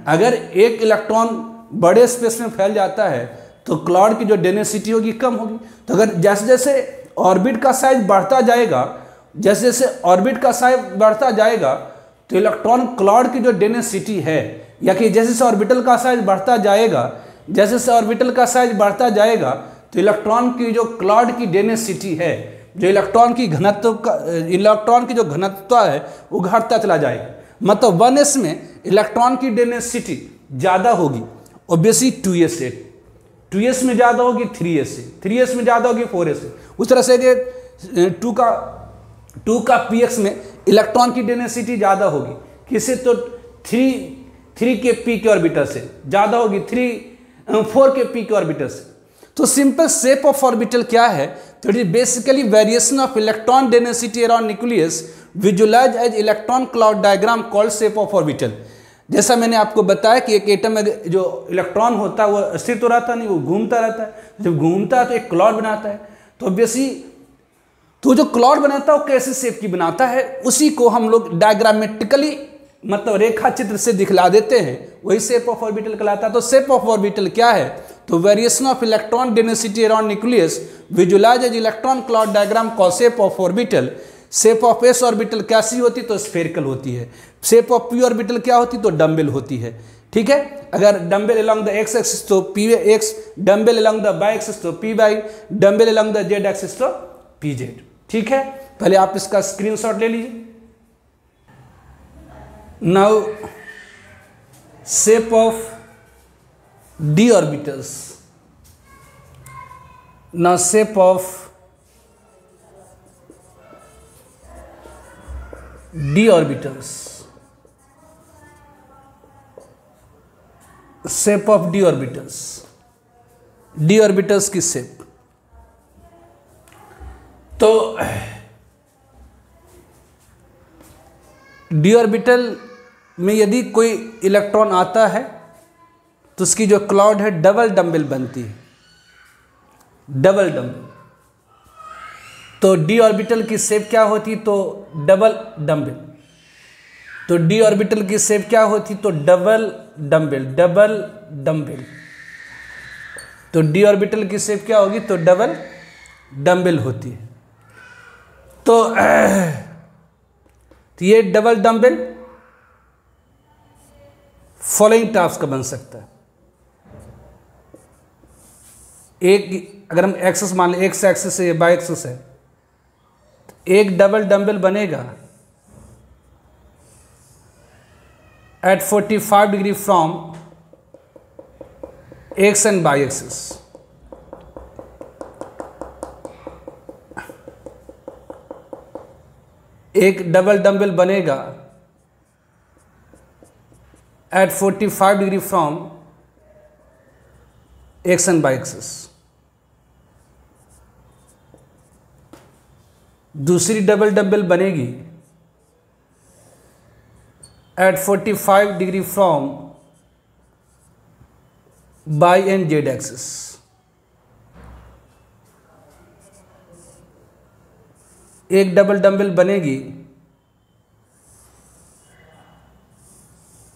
अगर एक इलेक्ट्रॉन बड़े स्पेस में फैल जाता है तो क्लाउड की जो डेंसिटी होगी कम होगी। तो अगर जैसे जैसे ऑर्बिट का साइज बढ़ता जाएगा, जैसे जैसे ऑर्बिट का साइज बढ़ता जाएगा तो इलेक्ट्रॉन क्लाउड की जो डेंसिटी है, या कि जैसे जैसे ऑर्बिटल का साइज बढ़ता जाएगा, जैसे जैसे ऑर्बिटल का साइज बढ़ता जाएगा तो इलेक्ट्रॉन की जो क्लाउड की डेंसिटी है, जो इलेक्ट्रॉन की जो घनत्व है वो घटता चला जाएगा। मतलब 1s में इलेक्ट्रॉन की डेंसिटी ज़्यादा होगी, ऑब्वियसली 2s से, 2s में ज़्यादा होगी 3s से, 3s में ज़्यादा होगी 4s से। उस तरह से 2 का 2 का px में इलेक्ट्रॉन की डेंसिटी ज़्यादा होगी, किसे तो 3 के p के ऑर्बिटर से ज़्यादा होगी 4 के p के ऑर्बिटर से। तो सिंपल शेप ऑफ ऑर्बिटल क्या है, तो it is basically variation of electron density around nucleus visualise as electron cloud diagram called shape of orbital. जैसा मैंने आपको बताया कि एक एटम में जो इलेक्ट्रॉन होता है वो स्थिर तो रहता नहीं, वो घूमता रहता है, जब घूमता है तो एक क्लाउड बनाता है। तो ऑब्वियसली तो जो क्लाउड बनाता है वो कैसे शेप की बनाता है, उसी को हम लोग डायग्रामेटिकली मतलब रेखा चित्र से दिखला देते हैं, वही शेप ऑफ ऑर्बिटल कहलाता है। तो शेप ऑफ ऑर्बिटल क्या है, तो variation of electron density around nucleus visualise as electron cloud diagram called shape of orbital. Shape of S orbital कैसी होती, तो स्फेरिकल होती है। शेप ऑफ पी ऑर्बिटल क्या होती, तो डम्बल होती है। ठीक है, अगर dumbbell along the x axis तो p x, dumbbell along the y axis तो p y, dumbbell along the z axis तो पी जेड। ठीक है, पहले आप इसका स्क्रीनशॉट ले लीजिए। Now shape of d orbitals, now shape of d orbitals, shape of d orbitals, d orbitals की शेप। तो डी ऑर्बिटल में यदि कोई इलेक्ट्रॉन आता है तो उसकी जो क्लाउड है डबल डम्बल बनती है, डबल डम्बल। तो डी ऑर्बिटल की शेप क्या होती, तो डबल डम्बल। तो डी ऑर्बिटल की शेप क्या होती, तो डबल डम्बल, डबल डम्बल। तो डी ऑर्बिटल की शेप क्या होगी, तो डबल डम्बल होती है। तो ये डबल डम्बल फॉलोइंग टास्क का बन सकता है। एक अगर हम एक्सेस मान लें, एक्स एक्सिस है, बाई एक्सिस है, एक डबल डम्बल बनेगा at 45 degree from X and Y axis. एक डबल डम्बल बनेगा at 45 degree from X and Y axis. दूसरी डबल डम्बल बनेगी at 45 degree from Y and Z axis. एक double dumbbell बनेगी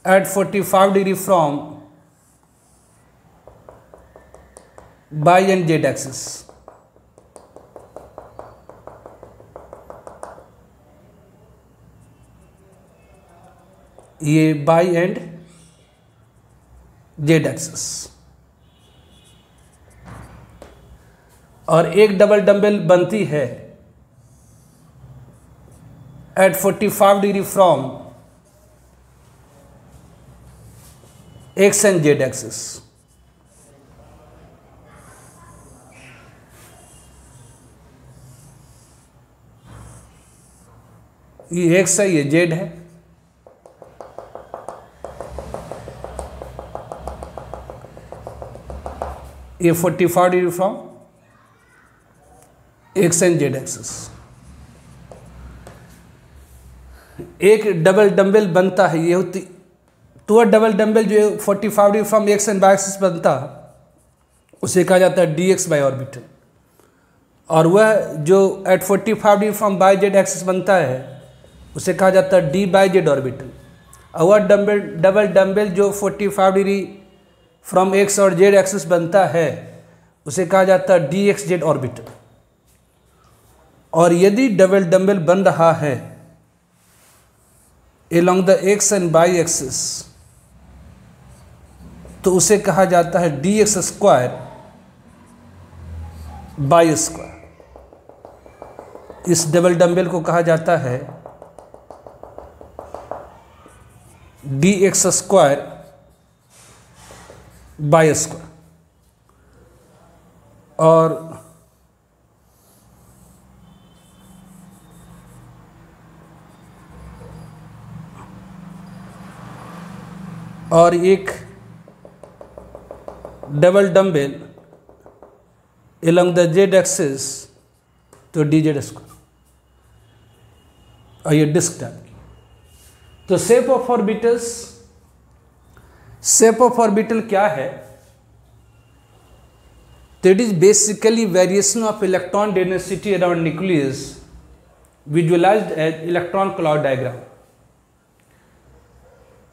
at 45 degree from Y and Z axis. ये Y and Z axis. और एक double dumbbell बनती है eight 45 degree from X and Z axis. ये x है, ये जेड है। ये 45 degree from X and Z axis. एक डबल डम्बल बनता है, ये होती तो डबल डम्बल जो 45 degree from X and Y axis बनता है उसे कहा जाता है डी एक्स बाई ऑर्बिटल। और वह जो at 45 degree from by Z axis बनता है उसे कहा जाता है डी बाई जेड ऑर्बिटल। और वह डबल डम्बल जो 45 डिग्री फ्रॉम एक्स और जेड एक्सिस बनता है उसे कहा जाता है डी एक्स जेड ऑर्बिटल। और यदि डबल डम्बल बन रहा है along the x and Y axis तो उसे कहा जाता है d x square y square. इस डबल डम्बल को कहा जाता है d x square y square. और और एक double dumbbell along the z axis तो dz स्क्वायर, और ये डिस्क टाइप की। तो शेप ऑफ ऑर्बिटल क्या है? तो it is basically variation of electron density around nucleus visualised as electron cloud diagram.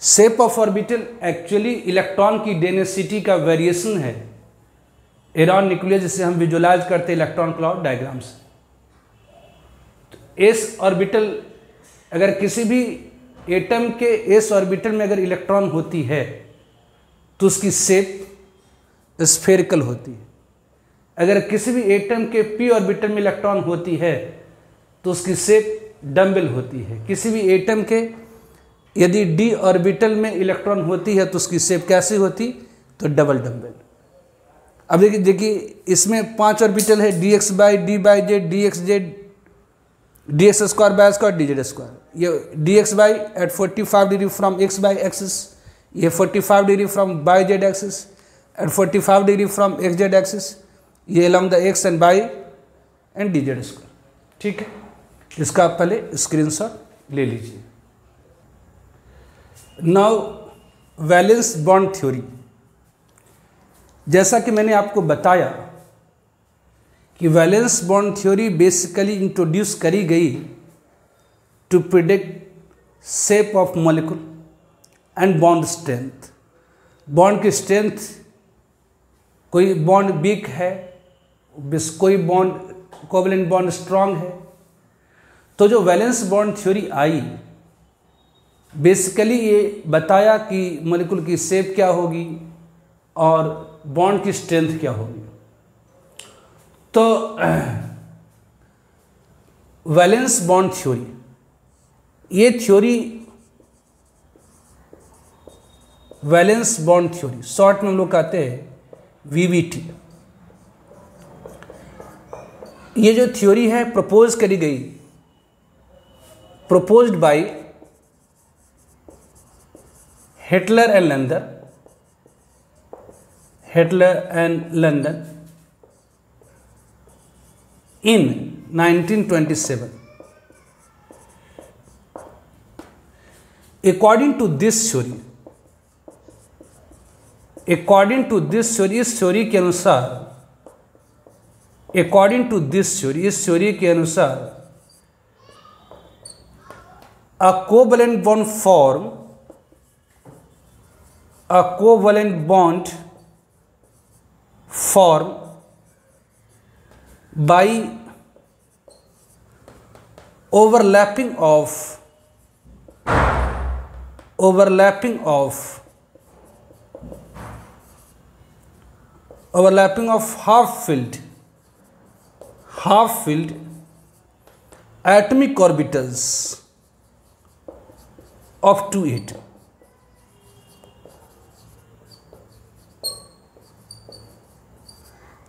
Shape of orbital actually electron की density का वेरिएशन है अराउंड न्यूक्लियस, जिसे हम विजुअलाइज करते हैं इलेक्ट्रॉन क्लाउड डायग्राम से। तो एस ऑर्बिटल, अगर किसी भी एटम के एस ऑर्बिटल में अगर इलेक्ट्रॉन होती है तो उसकी शेप स्फेरिकल होती है। अगर किसी भी एटम के पी ऑर्बिटल में इलेक्ट्रॉन होती है तो उसकी शेप डम्बेल होती है। किसी भी एटम के यदि डी ऑर्बिटल में इलेक्ट्रॉन होती है तो उसकी शेप कैसी होती? तो डबल डम्बेल। अब देखिए इसमें 5 ऑर्बिटल है, d x y d y z, d x z, d x square y square, d z square. ये d x y at 45 degree from x y axis, ये 45 degree from by Z axis, at 45 degree from x z axis, ये along the x and y and d z square. ठीक है, इसका आप पहले screenshot ले लीजिए। नाउ वैलेंस बॉन्ड थ्योरी, जैसा कि मैंने आपको बताया कि valence bond theory basically introduce करी गई to predict shape of molecule and bond strength. Bond की स्ट्रेंथ, कोई बॉन्ड वीक है, कोई बॉन्ड कोवलेंट बॉन्ड स्ट्रांग है। तो जो वैलेंस बॉन्ड थ्योरी आई, बेसिकली ये बताया कि मॉलिक्यूल की शेप क्या होगी और बॉन्ड की स्ट्रेंथ क्या होगी। तो वैलेंस बॉन्ड थ्योरी, ये theory valence bond theory, short में हम लोग कहते हैं वीबीटी। ये जो थ्योरी है प्रपोज करी गई, proposed by Hitler and London in 1927. According to this theory, इस थ्योरी के अनुसार a covalent bond form by overlapping of half-filled atomic orbitals of 2 atoms,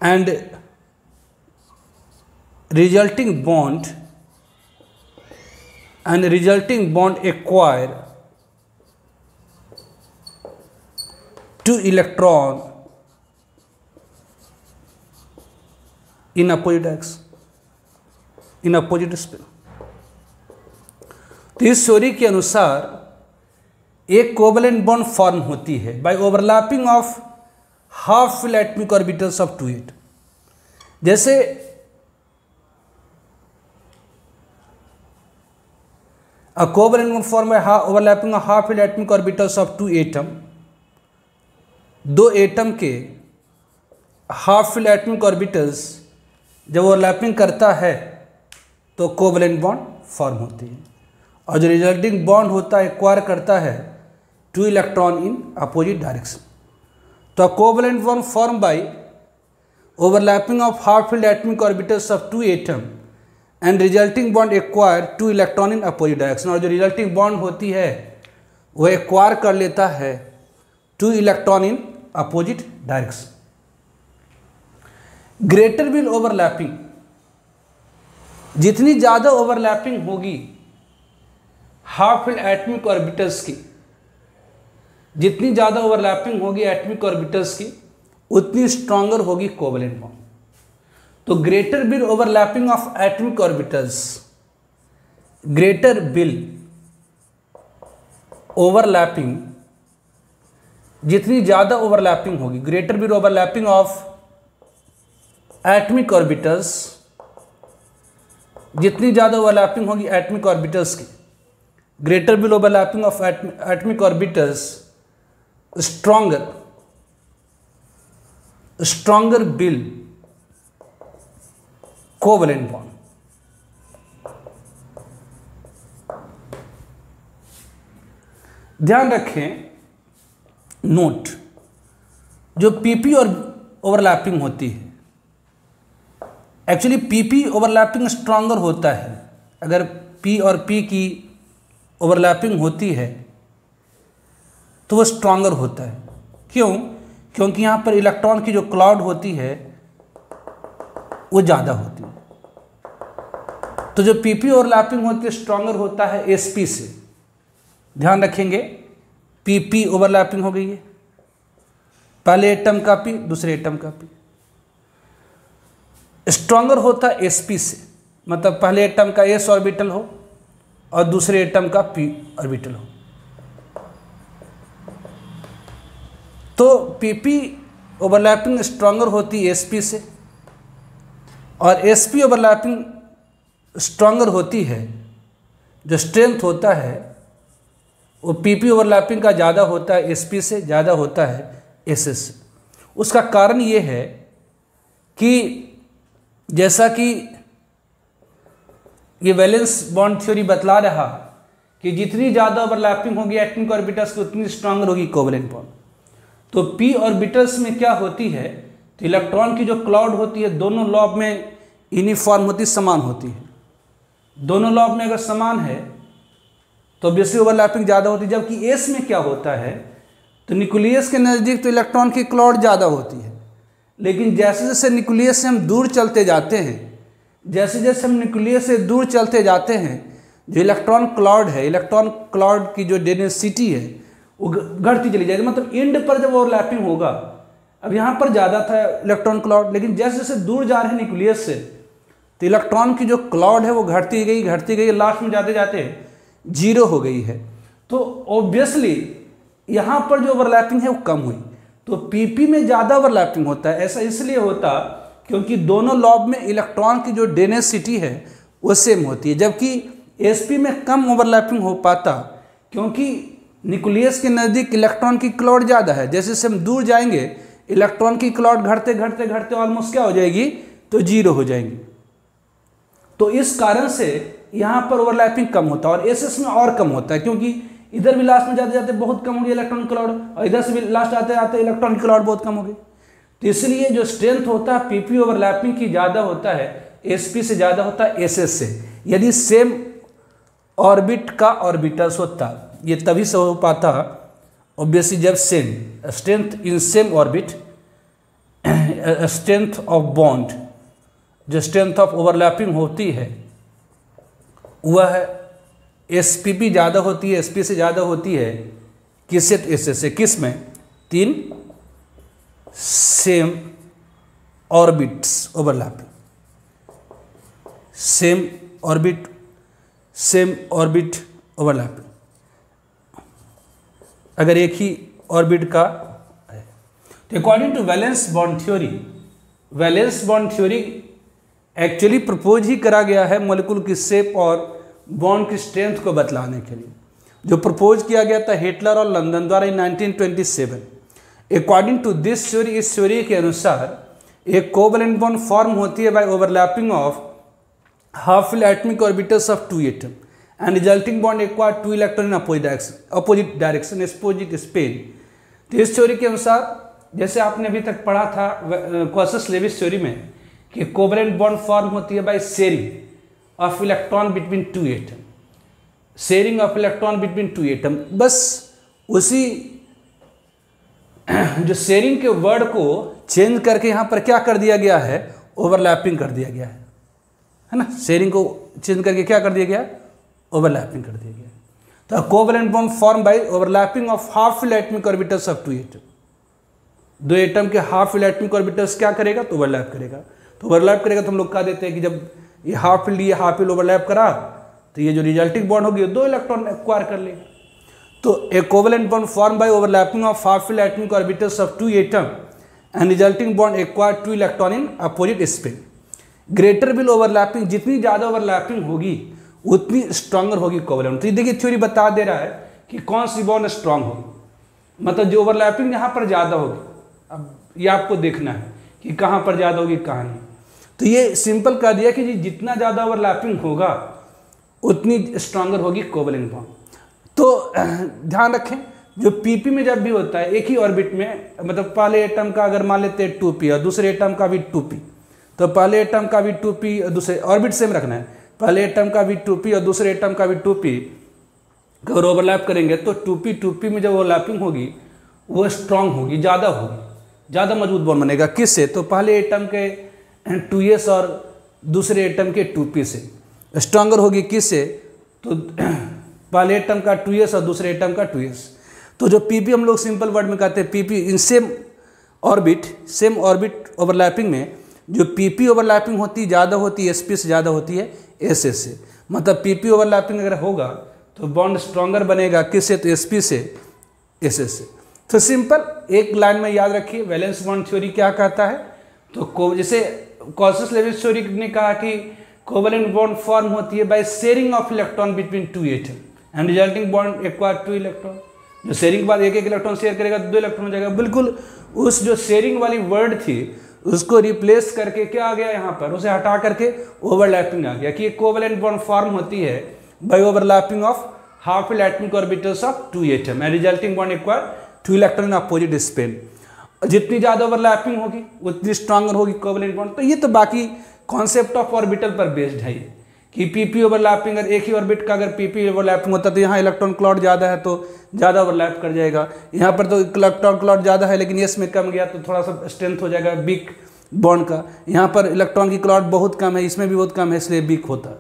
and resulting bond acquire 2 electron in opposite spin। तो इस थ्योरी के अनुसार एक कोवलेंट बॉन्ड फॉर्म होती है by overlapping of half fill atomic orbitals of 2 atom. जैसे a covalent bond formed by overlapping of half filled atomic orbitals of 2 atom, 2 atom के हाफ फिल एटमिक ऑर्बिटल्स जब ओवरलैपिंग करता है तो covalent bond form होती है, और जो रिजल्टिंग बॉन्ड होता है एक्वायर करता है 2 इलेक्ट्रॉन इन अपोजिट डायरेक्शन। तो covalent bond form by overlapping of half filled atomic orbitals of 2 atom and resulting bond acquire 2 electron in opposite direction. और जो रिजल्टिंग बॉन्ड होती है वह एक्वायर कर लेता है 2 electron in opposite direction. Greater will overlapping, जितनी ज़्यादा ओवरलैपिंग होगी हाफ फिल्ड एटमिक ऑर्बिटल्स की, जितनी ज़्यादा ओवरलैपिंग होगी एटॉमिक ऑर्बिटल्स की उतनी स्ट्रॉन्गर होगी कोवलेंट बॉन्ड। तो greater bill overlapping of atomic orbitals, greater bill overlapping, जितनी ज़्यादा ओवरलैपिंग होगी, greater bill overlapping of atomic orbitals, जितनी ज़्यादा ओवरलैपिंग होगी एटॉमिक ऑर्बिटल्स की, greater bill overlapping of atomic orbitals, stronger bill covalent bond. ध्यान रखें, नोट, जो पीपी और ओवरलैपिंग होती है, एक्चुअली पीपी ओवरलैपिंग स्ट्रॉन्गर होता है। अगर पी और पी की ओवरलैपिंग होती है तो वो स्ट्रॉन्गर होता है। क्यों? क्योंकि यहाँ पर इलेक्ट्रॉन की जो क्लाउड होती है वो ज़्यादा होती है। तो जो पीपी ओवरलैपिंग होती है स्ट्रॉन्गर होता है एसपी से। ध्यान रखेंगे, पीपी ओवरलैपिंग हो गई है, पहले एटम का पी, दूसरे एटम का पी। स्ट्रॉन्गर होता है एसपी से, मतलब पहले एटम का एस ऑर्बिटल हो और दूसरे एटम का पी ऑर्बिटल हो। तो पीपी ओवरलैपिंग स्ट्रॉन्गर होती है एसपी से और एसपी ओवरलैपिंग स्ट्रॉन्गर होती है, जो स्ट्रेंथ होता है वो पीपी ओवरलैपिंग का ज़्यादा होता है एसपी से, ज़्यादा होता है एसएस से। उसका कारण ये है कि जैसा कि ये वैलेंस बॉन्ड थ्योरी बतला रहा कि जितनी ज़्यादा ओवरलैपिंग होगी एटॉमिक ऑर्बिटल्स की उतनी स्ट्रॉन्गर होगी कोवलेंट बॉन्ड। तो पी ऑर्बिटल्स में क्या होती है, तो इलेक्ट्रॉन की जो क्लाउड होती है दोनों लॉब में यूनिफॉर्म होती, समान होती है। दोनों लॉब में अगर समान है तो ऑब्वियसली ओवरलैपिंग ज़्यादा होती है। जबकि एस में क्या होता है, तो न्यूक्लियस के नज़दीक तो इलेक्ट्रॉन की क्लाउड ज़्यादा होती है, लेकिन जैसे जैसे न्यूक्लियस से हम दूर चलते जाते हैं, जैसे जैसे हम न्यूक्लियस से दूर चलते जाते हैं, जो इलेक्ट्रॉन क्लाउड है, इलेक्ट्रॉन क्लाउड की जो डेंसिटी है वो घटती चली जाएगी। मतलब एंड पर जब ओवरलैपिंग होगा, अब यहाँ पर ज़्यादा था इलेक्ट्रॉन क्लाउड, लेकिन जैसे जैसे दूर जा रहे हैं न्यूक्लियस से तो इलेक्ट्रॉन की जो क्लाउड है वो घटती गई, लास्ट में जाते जाते जीरो हो गई है। तो ऑब्वियसली यहाँ पर जो ओवरलैपिंग है वो कम हुई। तो पीपी में ज़्यादा ओवरलैपिंग होता है। ऐसा इसलिए होता क्योंकि दोनों लॉब में इलेक्ट्रॉन की जो डेंसिटी है वो सेम होती है, जबकि एसपी में कम ओवरलैपिंग हो पाता क्योंकि न्यूक्लियस के नज़दीक इलेक्ट्रॉन की क्लाउड ज़्यादा है। जैसे जैसे हम दूर जाएंगे इलेक्ट्रॉन की क्लाउड घटते घटते घटते ऑलमोस्ट क्या हो जाएगी, तो जीरो हो जाएंगी। तो इस कारण से यहाँ पर ओवरलैपिंग कम होता है और एसएस में और कम होता है, क्योंकि इधर भी लास्ट में जाते जाते बहुत कम हो गई इलेक्ट्रॉन क्लाउड और इधर से भी लास्ट आते आते इलेक्ट्रॉन की क्लाउड बहुत कम हो गई। तो इसलिए जो स्ट्रेंथ होता है पीपी ओवरलैपिंग की ज़्यादा होता है, एसपी से ज़्यादा होता है एसएस से। यदि सेम ऑर्बिट का ऑर्बिटल्स होता, ये तभी से हो पाता ऑब्वियसली जब same strength in same orbit, strength of bond, जो स्ट्रेंथ ऑफ ओवरलैपिंग होती है वह एसपीपी ज़्यादा होती है, एसपी से ज़्यादा होती है किससे, तो एसएस से। किस में? तीन same orbits overlapping, same orbit overlapping. अगर एक ही ऑर्बिट का है तो according to valence bond theory actually propose ही करा गया है मॉलिक्यूल की शेप और बॉन्ड की स्ट्रेंथ को बतलाने के लिए। जो प्रपोज किया गया था हिटलर और लंदन द्वारा in 1927। According to this theory, इस थ्योरी के अनुसार एक कोवलेंट बॉन्ड फॉर्म होती है by overlapping of half atomic orbitals of two atom and resulting bond acquire two electron in opposite direction opposite spin. तो इस थ्योरी के अनुसार, जैसे आपने अभी तक पढ़ा था क्वार्टज-लेविस थ्योरी में, कि कोवलेंट बॉन्ड फॉर्म होती है by sharing of electron between two atom, sharing of electron between two atom. बस उसी जो शेयरिंग के वर्ड को चेंज करके यहाँ पर क्या कर दिया गया है, ओवरलैपिंग कर दिया गया है ना। शेयरिंग को चेंज करके क्या कर दिया गया, ओवरलैपिंग कर दिया गया। तो covalent bond form by overlapping of half fill atomic orbitals of two atom. दो एटम के हाफ फिल एटॉमिक ऑर्बिटल्स क्या करेगा, तो ओवरलैप करेगा। तो ओवरलैप करेगा तो हम लोग कह देते हैं कि जब ये हाफ फिल ओवरलैप करा तो ये जो रिजल्टिंग बॉन्ड होगी 2 इलेक्ट्रॉन एक्वायर कर लेगा। तो a covalent bond form by overlapping of half fill atomic orbitals of two atom and resulting bond acquire 2 electron in opposite spin. Greater will overlapping, जितनी ज़्यादा ओवरलैपिंग होगी उतनी स्ट्रांगर होगी covalent. तो ये देखिए थ्योरी बता दे रहा है कि कौन सी बॉन्ड स्ट्रांग होगी, मतलब जो ओवरलैपिंग यहाँ पर ज़्यादा होगी। अब ये आपको देखना है कि कहाँ पर ज़्यादा होगी कहाँ नहीं। तो ये सिंपल कह दिया कि जी जितना ज़्यादा ओवरलैपिंग होगा उतनी स्ट्रांगर होगी कोवेलेंट बॉन्ड। तो ध्यान रखें जो पीपी में जब भी होता है एक ही ऑर्बिट में, मतलब पहले एटम का अगर मान लेते हैं 2p और दूसरे एटम का भी 2p, तो पहले एटम का भी 2p और दूसरे ऑर्बिट सेम रखना है, पहले एटम का भी 2p और दूसरे एटम का भी 2p अगर ओवरलैप करेंगे तो 2p में जब ओवरलैपिंग होगी वो स्ट्रांग होगी, ज़्यादा होगी, ज़्यादा मजबूत बॉन्ड बनेगा। किससे, तो पहले एटम के 2s और दूसरे एटम के 2p से। स्ट्रांगर होगी किससे, तो पहले एटम का 2s और दूसरे एटम का 2s। तो जो pp हम लोग सिंपल वर्ड में कहते हैं pp in same orbit overlapping में जो pp ओवरलैपिंग होती ज़्यादा होती है sp से ज़्यादा होती है ss से। मतलब pp ओवरलैपिंग अगर होगा तो बॉन्ड स्ट्रांगर बनेगा किससे, तो sp से ss से। तो सिंपल एक लाइन में याद रखिए वैलेंस बॉन्ड थ्योरी क्या कहता है। तो जैसे कॉल्सस-लेविस थ्योरी ने कहा कि कोवेलेंट बॉन्ड फॉर्म होती है by sharing of electron between two atom and resulting bond acquire 2 electron. जो शेयरिंग के बाद एक इलेक्ट्रॉन शेयर करेगा तो 2 इलेक्ट्रॉन हो जाएगा। बिल्कुल उस जो शेयरिंग वाली वर्ड थी उसको रिप्लेस करके क्या आ गया यहाँ पर, उसे हटा करके ओवरलैपिंग आ गया कि कोवेलेंट बॉन्ड फॉर्म होती है by overlapping of half fill atomic orbitals of two atom and resulting bond acquire 2 electron in opposite spin. जितनी ज़्यादा ओवरलैपिंग होगी उतनी स्ट्रांगर होगी कोवेलेंट बॉन्ड। तो ये तो बाकी कॉन्सेप्ट ऑफ ऑर्बिटल पर बेस्ड है ये कि पीपी ओवरलैपिंग, अगर एक ही ऑर्बिट का अगर पीपी ओवरलैपिंग होता है तो यहाँ इलेक्ट्रॉन क्लॉट ज़्यादा है तो ज़्यादा ओवरलैप कर जाएगा। यहाँ पर तो इलेक्ट्रॉन क्लॉट ज़्यादा है लेकिन यस में कम गया तो थोड़ा सा स्ट्रेंथ हो जाएगा वीक बॉन्ड का। यहाँ पर इलेक्ट्रॉन की क्लॉट बहुत कम है, इसमें भी बहुत कम है, इसलिए वीक होता है।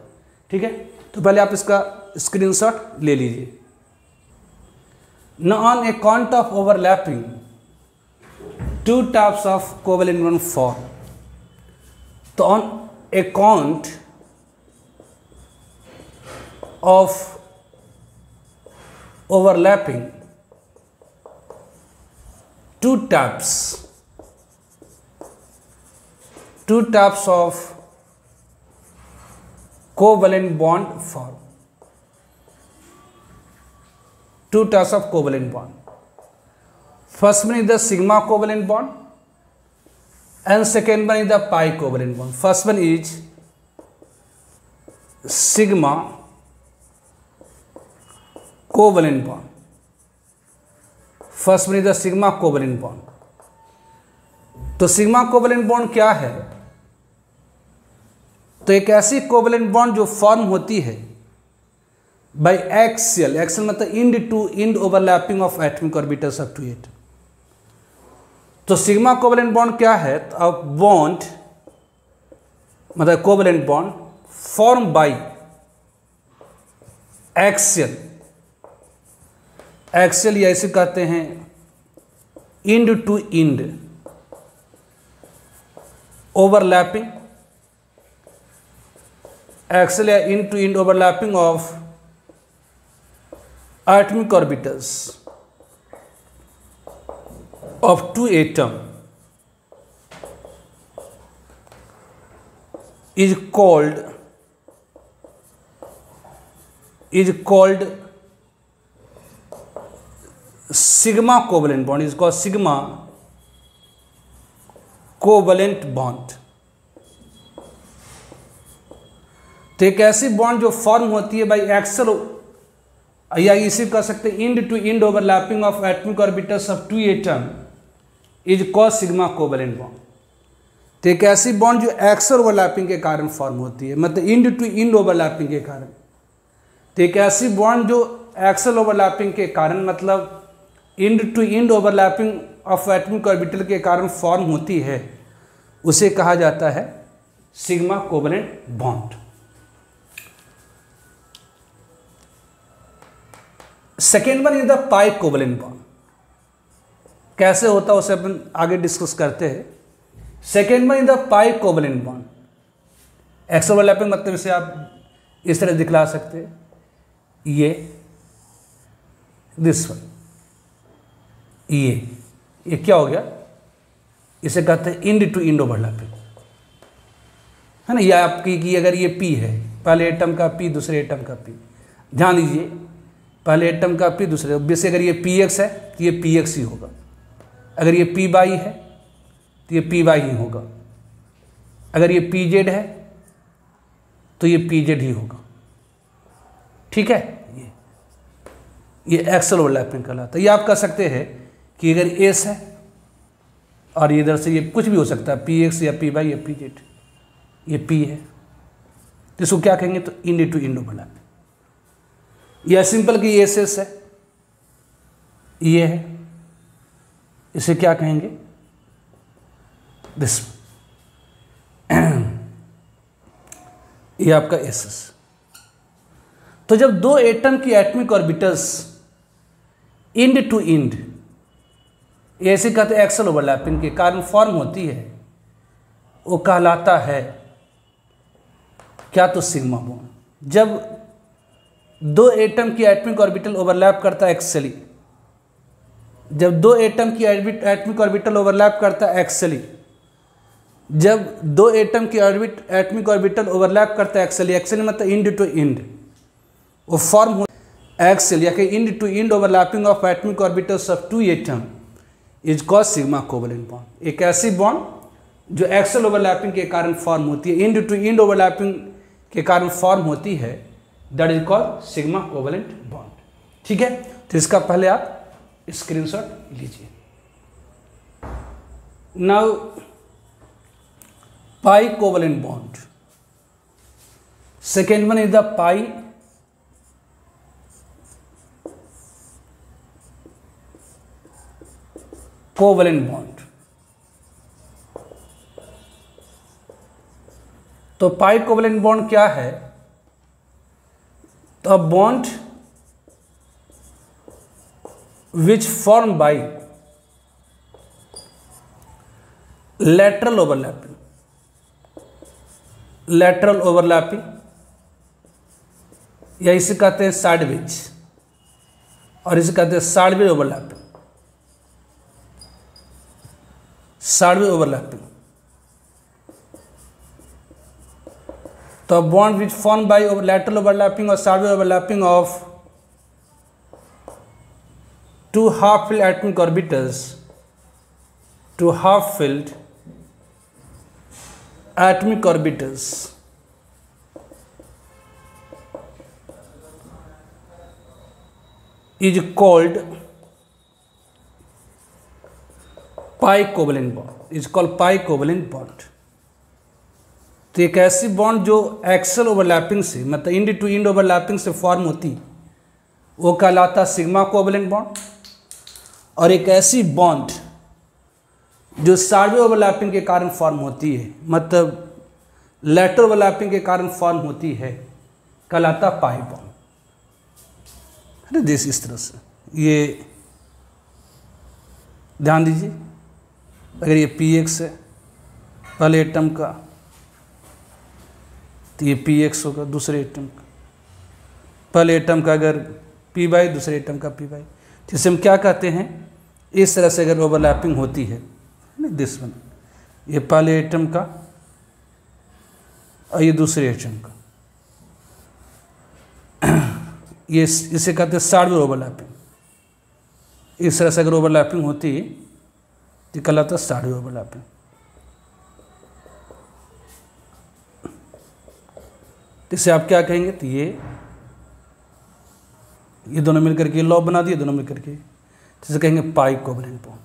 ठीक है, तो पहले आप इसका स्क्रीनशॉट ले लीजिए। Now on account of overlapping, 2 types of covalent bond form. So on account of overlapping, 2 types of covalent bond form. 2 types of covalent bond. First one is the sigma covalent bond and second one is the pi covalent bond. First one is sigma covalent bond. First one is the sigma covalent bond. तो sigma covalent bond क्या है, तो एक ऐसी covalent bond जो form होती है by axial मतलब end to end overlapping of atomic orbitals of two atom. तो सिग्मा कोवेलेंट बॉन्ड क्या है, तो बॉन्ड मतलब covalent bond form by axial या इसे कहते हैं end to end overlapping, axial या end to end overlapping of atomic orbitals of 2 atom is called sigma covalent bond, is called sigma covalent bond। तो एक ऐसी बॉन्ड जो फॉर्म होती है बाई एक्सल या इसे कह सकते हैं end to end overlapping of atomic orbitals of 2 atom is called sigma covalent bond. तो एक ऐसी बॉन्ड जो एक्सल ओवरलैपिंग के कारण फॉर्म होती है, मतलब इंड टू इंड ओवरलैपिंग के कारण। तो एक ऐसी बॉन्ड जो एक्सल ओवरलैपिंग के कारण मतलब end to end overlapping of atomic orbital के कारण फॉर्म होती है, उसे कहा जाता है sigma covalent bond. Second one is the pi covalent bond. कैसे होता है उसे अपन आगे डिस्कस करते हैं। Second one is the pi covalent bond. X overlapping मतलब इसे आप इस तरह दिखला सकते हैं, ये दिस वन, ये क्या हो गया, इसे कहते हैं इंड टू इंड ओवरलैपिंग, है ना। या आपकी कि अगर ये पी है, पहले एटम का पी दूसरे एटम का पी, ध्यान दीजिए, पहले एटम का पी दूसरे, वैसे अगर ये पी एक्स है तो ये पी एक्स ही होगा, अगर ये पी वाई है तो ये पी वाई ही होगा, अगर ये पी जेड है तो ये पी जेड ही होगा, ठीक है। ये एक्सल ओवरलैपिंग कहलाता है। ये आप कह सकते हैं कि अगर एस है और इधर से ये कुछ भी हो सकता है, पी एक्स या पी वाई या पी जेड, ये पी है तो इसको क्या कहेंगे, तो इंड टू इंड ओवरलैपिंग। या सिंपल कि एस एस है, ये है, इसे क्या कहेंगे, दिस, ये आपका एस एस। तो जब दो एटम की atomic orbitals end to end, ऐसे कहते हैं एक्सल ओवरलैपिंग के कारण फॉर्म होती है, वो कहलाता है क्या, तो सिग्मा बॉन्ड। जब दो एटम की एटॉमिक ऑर्बिटल ओवरलैप करता है एक्सली, जब दो एटम की एटॉमिक ऑर्बिटल ओवरलैप करता है एक्सली, जब दो एटम की एटॉमिक ऑर्बिटल ओवरलैप करता है एक्सली, एक्सली मतलब इंड टू इंड, वो फॉर्म हो एक्सल या कि end to end overlapping of atomic orbitals of two atom is called sigma covalent bond. एक ऐसी बॉन्ड जो एक्सल ओवरलैपिंग के कारण फॉर्म होती है, इंड टू इंड ओवरलैपिंग के कारण फॉर्म होती है, that is called sigma covalent bond, ठीक है। तो इसका पहले आप स्क्रीनशॉट लीजिए। Now pi covalent bond, second one is the pi covalent bond. तो पाई कोवलेंट बॉन्ड क्या है, तो bond which form by lateral overlapping, lateral overlapping या इसे कहते हैं साइडवेज, और इसे कहते हैं साइडवेज ओवरलैपिंग, साइडवेज ओवरलैपिंग। तो bond which form by lateral overlapping और sideways overlapping of two half-filled atomic orbitals, two half-filled atomic orbitals is called pi covalent bond, is called pi covalent bond। तो एक ऐसी bond जो axle overlapping से मतलब end to end overlapping से form होती, वो कहलाता सिग्मा कोवलेंट बॉन्ड। और एक ऐसी बॉन्ड जो साइडवेज ओवरलैपिंग के कारण फॉर्म होती है, मतलब लेटरल ओवरलैपिंग के कारण फॉर्म होती है, कहलाता पाई बॉन्ड। अरे देश इस तरह से, ये ध्यान दीजिए, अगर ये पी एक्स है पहले एटम का, तो ये पी एक्स होगा दूसरे एटम का, पहले एटम का अगर पी वाई दूसरे एटम का पी वाई, जिसे हम क्या कहते हैं, इस तरह से अगर ओवरलैपिंग होती है, दिस वन, ये पहले एटम का और ये दूसरे एटम का, ये इसे कहते हैं साइडवेज ओवरलैपिंग। इस तरह से अगर ओवरलैपिंग होती तो कहलाता है साइडवेज ओवरलैपिंग। इसे आप क्या कहेंगे, तो ये दोनों मिलकर के लॉ बना दिए, दोनों मिलकर के, जिसे कहेंगे पाई कोवलेंट बॉन्ड।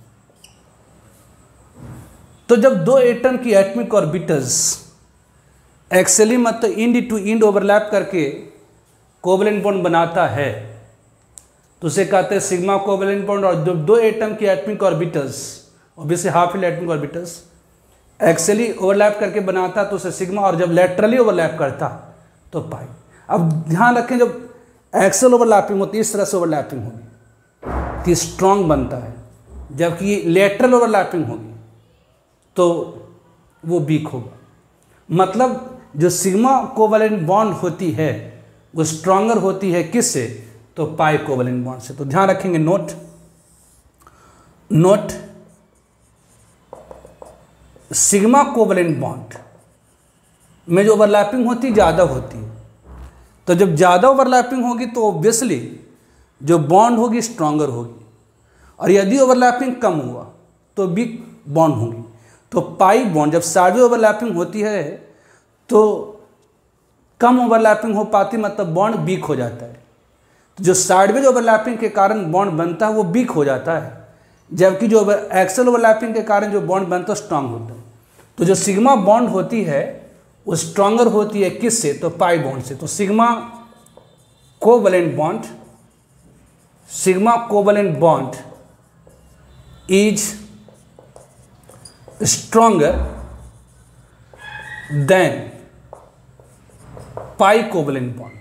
तो जब दो एटम की एटॉमिक ऑर्बिटल्स एक्सली मतलब इंड टू इंड ओवरलैप करके कोवलेंट बॉन्ड बनाता है, तो उसे कहते हैं सिग्मा कोवलेंट बॉन्ड। और जब दो एटम की atomic orbitals, obviously half filled atomic orbitals axially overlap करके बनाता तो उसे सिग्मा, और जब लेटरली ओवरलैप करता तो पाई। अब ध्यान रखें, जब एक्सल ओवरलैपिंग होती है, इस तरह से ओवरलैपिंग होगी तो स्ट्रॉन्ग बनता है, जबकि लेटरल ओवरलैपिंग होगी तो वो वीक होगा। मतलब जो सिग्मा कोवलेंट बॉन्ड होती है वो स्ट्रॉन्गर होती है किससे, तो पाई कोवलेंट बॉन्ड से। तो ध्यान रखेंगे, नोट सिग्मा कोवलेंट बॉन्ड में जो ओवरलैपिंग होती है ज़्यादा होती है, तो जब ज़्यादा ओवरलैपिंग होगी तो ऑब्वियसली जो बॉन्ड होगी स्ट्रॉन्गर होगी, और यदि ओवरलैपिंग कम हुआ तो वीक बॉन्ड होगी। तो पाई बॉन्ड जब साइड ओवरलैपिंग होती है तो कम ओवरलैपिंग हो पाती, मतलब बॉन्ड वीक हो जाता है। तो जो साइडवेज ओवरलैपिंग के कारण बॉन्ड बनता है वो वीक हो जाता है, जबकि जो एक्सल ओवरलैपिंग के कारण जो बॉन्ड बनता है स्ट्रांग होता है। तो जो सिग्मा बॉन्ड होती है वो स्ट्रांगर होती है किससे, तो पाई बॉन्ड से। तो sigma covalent bond is stronger than pi covalent bond.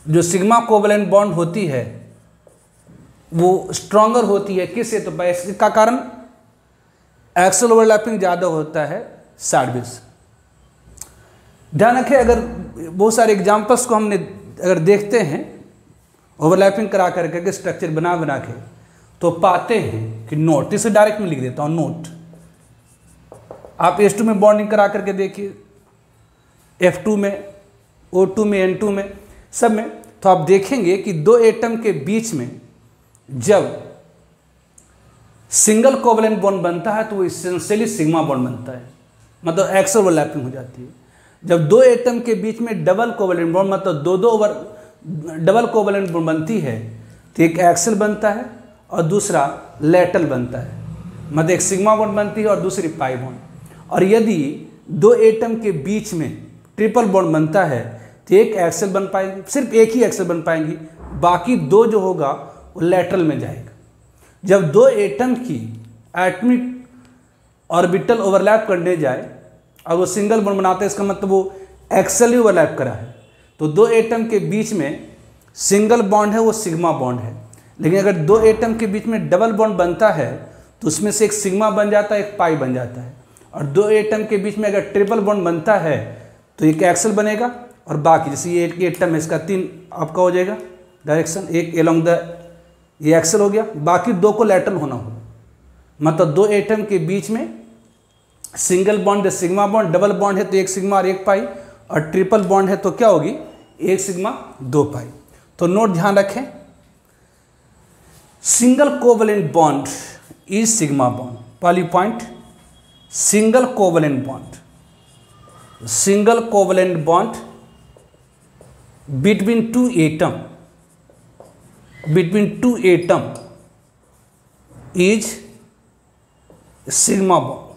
जो सिग्मा कोवलेंट बॉन्ड होती है वो स्ट्रॉन्गर होती है किससे, तो पाई। इसका कारण एक्सल ओवरलैपिंग ज़्यादा होता है साइडवेज। ध्यान रखें, अगर बहुत सारे एग्जाम्पल्स को हमने अगर देखते हैं ओवरलैपिंग करा करके स्ट्रक्चर बना के, तो पाते हैं कि नोट, इसे डायरेक्ट में लिख देता हूँ नोट। आप H2 में बॉन्डिंग करा करके देखिए, F2 में, O2 में, N2 में, सब में, तो आप देखेंगे कि दो एटम के बीच में जब सिंगल कोवलेंट बॉन्ड बनता है तो वो इसेंशियली सिग्मा बॉन्ड बनता है, मतलब एक्सल ओवरलैपिंग हो जाती है। जब दो एटम के बीच में डबल कोवलेंट बॉन्ड, मतलब डबल कोवलेंट बॉन्ड बनती है तो एक एक्सल बनता है और दूसरा लेटरल बनता है, मतलब एक सिग्मा बॉन्ड बनती है और दूसरी पाई बॉन्ड। और यदि दो एटम के बीच में ट्रिपल बॉन्ड बनता है तो एक एक्सल बन पाएंगे, सिर्फ एक ही एक्सल बन पाएंगी, बाकी दो जो होगा वो लेटरल में जाएगा। जब दो एटम की एटॉमिक ऑर्बिटल ओवरलैप करने जाए और वो सिंगल बॉन्ड बनाते हैं, इसका मतलब वो एक्सल ही ओवरलैप करा है। तो दो एटम के बीच में सिंगल बॉन्ड है वो सिग्मा बॉन्ड है, लेकिन अगर दो एटम के बीच में डबल बॉन्ड बनता है तो उसमें से एक सिग्मा बन जाता है, एक पाई बन जाता है। और दो एटम के बीच में अगर ट्रिपल बॉन्ड बनता है तो एक एक्सल बनेगा, और बाकी जैसे ये एक एटम है इसका 3 आपका हो जाएगा डायरेक्शन, एक एलोंग द ये एक्सल हो गया, बाकी दो को लेटरल होना होगा। मतलब दो एटम के बीच में सिंगल बॉन्ड है सिग्मा बॉन्ड, डबल बॉन्ड है तो एक सिग्मा और एक पाई, और ट्रिपल बॉन्ड है तो क्या होगी, एक सिग्मा 2 पाई। तो नोट ध्यान रखें, single covalent bond is sigma bond. पहली point, single covalent bond between two atom is sigma bond.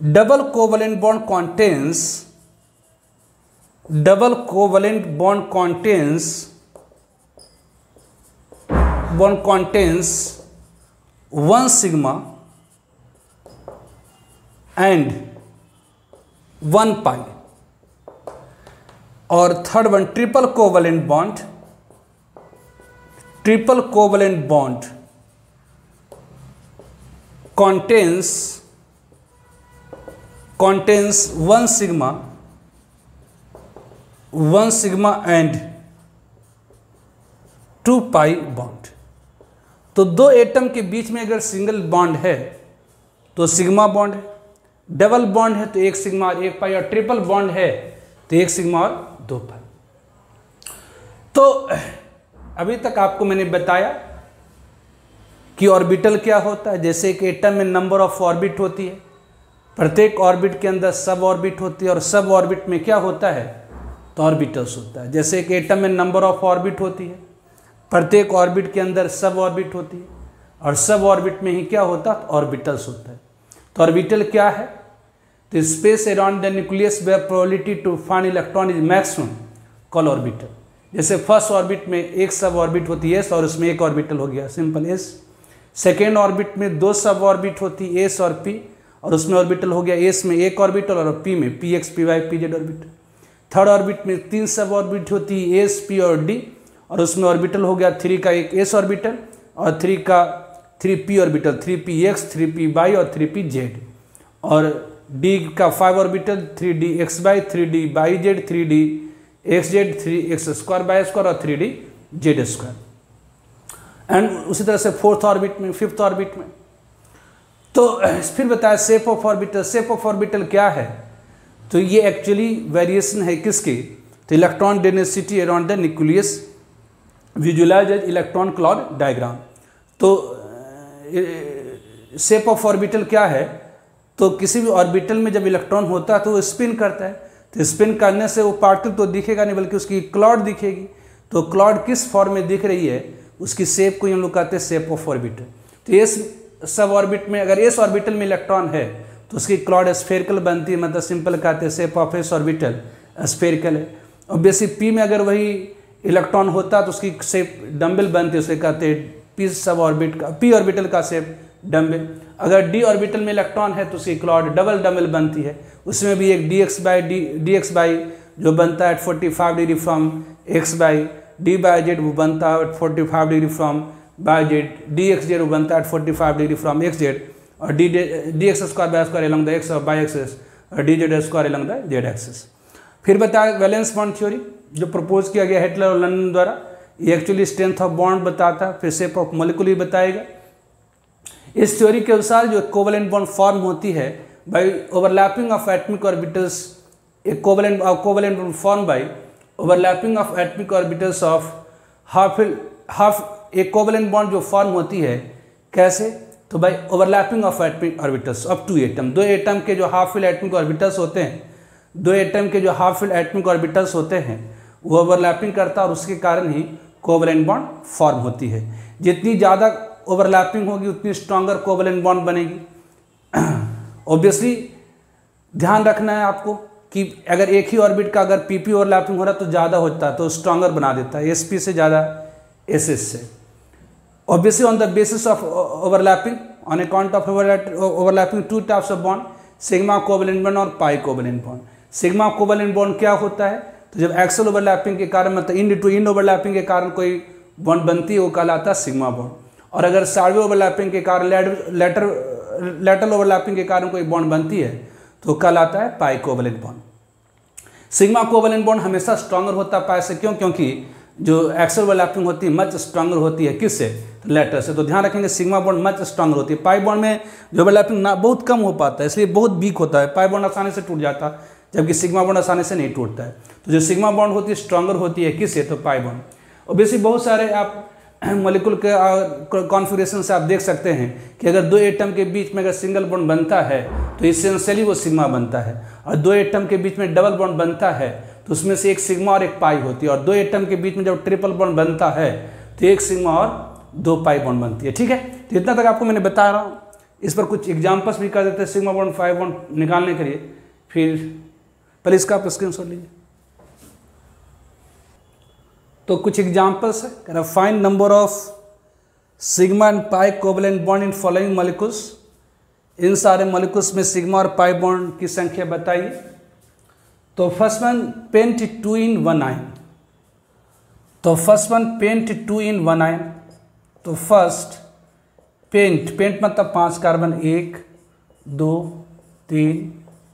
Double covalent bond contains one sigma and one pi. और third one triple covalent bond contains one sigma and 2 pi bond. तो दो atom के बीच में अगर single bond है तो sigma bond है, double bond है तो एक सिग्मा और एक पाई, और ट्रिपल बॉन्ड है तो एक सिग्मा और 2 पाई। तो अभी तक आपको मैंने बताया कि ऑर्बिटल क्या होता है। जैसे कि एटम में नंबर ऑफ ऑर्बिट होती है, प्रत्येक ऑर्बिट के अंदर सब ऑर्बिट होती है, और सब ऑर्बिट में क्या होता है, तो ऑर्बिटल्स होता है। जैसे कि एटम में नंबर ऑफ ऑर्बिट होती है, प्रत्येक ऑर्बिट के अंदर सब ऑर्बिट होती है, और सब ऑर्बिट में ही क्या होता है, ऑर्बिटल्स होता है। तो ऑर्बिटल क्या है, तो space around the nucleus where probability to find electron is maximum call orbital. जैसे फर्स्ट ऑर्बिट में एक सब ऑर्बिट होती है एस और उसमें एक ऑर्बिटल हो गया सिंपल एस। सेकेंड ऑर्बिट में दो सब ऑर्बिट होती है एस और पी, और उसमें ऑर्बिटल हो गया एस में एक ऑर्बिटल और पी में P X P Y P Z orbital. Third orbit में 3 सब ऑर्बिट होती है, एस, पी और डी, और उसमें ऑर्बिटल हो गया 3 का एक एस ऑर्बिटल और 3 का 3p ऑर्बिटल, 3px, 3py और 3pz, और डी का 5 orbital 3dxy, 3dyz, 3dxz, 3x square by square और 3dz स्क्वायर। एंड उसी तरह से फोर्थ ऑर्बिट में, फिफ्थ ऑर्बिट में। तो फिर बताया shape of orbital. Shape of orbital क्या है? तो ये एक्चुअली वेरिएशन है किसकी? तो electron density around the nucleus visualise as electron cloud diagram. तो शेप ऑफ ऑर्बिटल क्या है? तो किसी भी ऑर्बिटल में जब इलेक्ट्रॉन होता है तो वो स्पिन करता है, तो स्पिन करने से वो पार्टिकल तो दिखेगा नहीं बल्कि उसकी क्लाउड दिखेगी। तो क्लाउड किस फॉर्म में दिख रही है, उसकी शेप को हम लोग कहते हैं शेप ऑफ ऑर्बिटल। तो इस सब ऑर्बिट में अगर इस ऑर्बिटल में इलेक्ट्रॉन है तो उसकी क्लाउड स्फेरिकल बनती है, मतलब सिंपल कहते हैं shape of S orbital spherical है। और बेसिक पी में अगर वही इलेक्ट्रॉन होता तो उसकी शेप डम्बल बनती है, उसे कहते हैं पी सब ऑर्बिट का, पी ऑर्बिटल का शेप डम्बल। अगर डी ऑर्बिटल में इलेक्ट्रॉन है तो उसकी क्लाउड डबल डम्बल बनती है, उसमें भी एक डी एक्स बाई जो बनता है 45 degree from x y, d y Z वो बनता है 45 degree from by z, d x Z वो बनता है 45 डिग्री फ्रॉम एक्स जेड, और D x square by square along the x और बाई एक्सिस, और D z square along the z axis. फिर बताया वैलेंस बॉन्ड थ्योरी जो propose किया गया हिटलर और लंदन द्वारा। ये एक्चुअली स्ट्रेंथ ऑफ बॉन्ड बताता है, फिर शेप ऑफ मॉलिक्यूल भी बताएगा। इस थ्योरी के अनुसार जो कोवेलेंट बॉन्ड फॉर्म होती है by overlapping of atomic orbitals, एक covalent bond form by overlapping of atomic orbitals of half एक कोवेलेंट बॉन्ड जो फॉर्म होती है कैसे? तो by overlapping of atomic orbitals up to atom. दो एटम के जो हाफ फिल एटमिक ऑर्बिटल्स होते हैं, दो एटम के जो हाफ फिल एटमिक ऑर्बिटल्स होते हैं वो ओवरलैपिंग करता है और उसके कारण ही कोवेलेंट बॉन्ड फॉर्म होती है। जितनी ज़्यादा ओवरलैपिंग होगी उतनी स्ट्रॉन्गर कोवेलेंट बॉन्ड बनेगी। ऑब्वियसली ध्यान रखना है आपको कि अगर एक ही ऑर्बिट का अगर पीपी ओवरलैपिंग हो रहा है तो ज़्यादा होता है तो स्ट्रॉन्गर बना देता है, एसपी से ज़्यादा एसएस से। Obviously on the basis of overlapping, on account of overlapping two types of bond, sigma covalent bond और pi covalent bond. Sigma covalent bond क्या होता है? तो जब एक्सल ओवरलैपिंग के कारण मतलब इन टू इन ओवरलैपिंग के कारण कोई बॉन्ड बनती है वो कहलाता है सिग्मा बॉन्ड, और अगर साइडवे ओवरलैपिंग के कारण लेटरल ओवरलैपिंग के कारण कोई बॉन्ड बनती है तो कहलाता है pi covalent bond. Sigma covalent bond हमेशा स्ट्रॉन्गर होता है पाई से, क्यों? क्योंकि जो एक्सल ओवरलैपिंग होती है मच स्ट्रॉन्गर होती है किससे? तो लेटर से। तो ध्यान रखेंगे सिग्मा बॉन्ड मच स्ट्रॉन्गर होती है। पाई बॉन्ड में जो ओवरलैपिंग ना बहुत कम हो पाता है, इसलिए बहुत वीक होता है। पाई बॉन्ड आसानी से टूट जाता है जबकि सिग्मा बॉन्ड आसानी से नहीं टूटता है। तो जो सिग्मा बॉन्ड होती है स्ट्रॉन्गर होती है किससे? तो पाई बॉन्ड। और बेसिक बहुत सारे आप मॉलिक्यूल के कॉन्फ़िगरेशन से आप देख सकते हैं कि अगर दो एटम के बीच में अगर सिंगल बॉन्ड बनता है तो इसेंशियली वो सिग्मा बनता है, और दो एटम के बीच में डबल बॉन्ड बनता है तो उसमें से एक सिग्मा और एक पाई होती है, और दो एटम के बीच में जब ट्रिपल बॉन्ड बनता है तो एक सिग्मा और दो पाई बॉन्ड बनती है। ठीक है, तो इतना तक आपको मैंने बता रहा हूँ। इस पर कुछ एग्जाम्पल्स भी कर देते हैं सिग्मा बॉन्ड पाई बॉन्ड निकालने के लिए। फिर पहले इसका आप स्क्रीनशॉट लीजिए। तो कुछ एग्जाम्पल्स है, find number of sigma and pi covalent bond in following molecules. इन सारे मॉलिक्यूल्स में सिग्मा और पाई बॉन्ड की संख्या बताइए। तो first one pent 2 in 1 ion। तो first one pent 2 in 1 ion। तो फर्स्ट पेंट मतलब 5 कार्बन, 1 2 3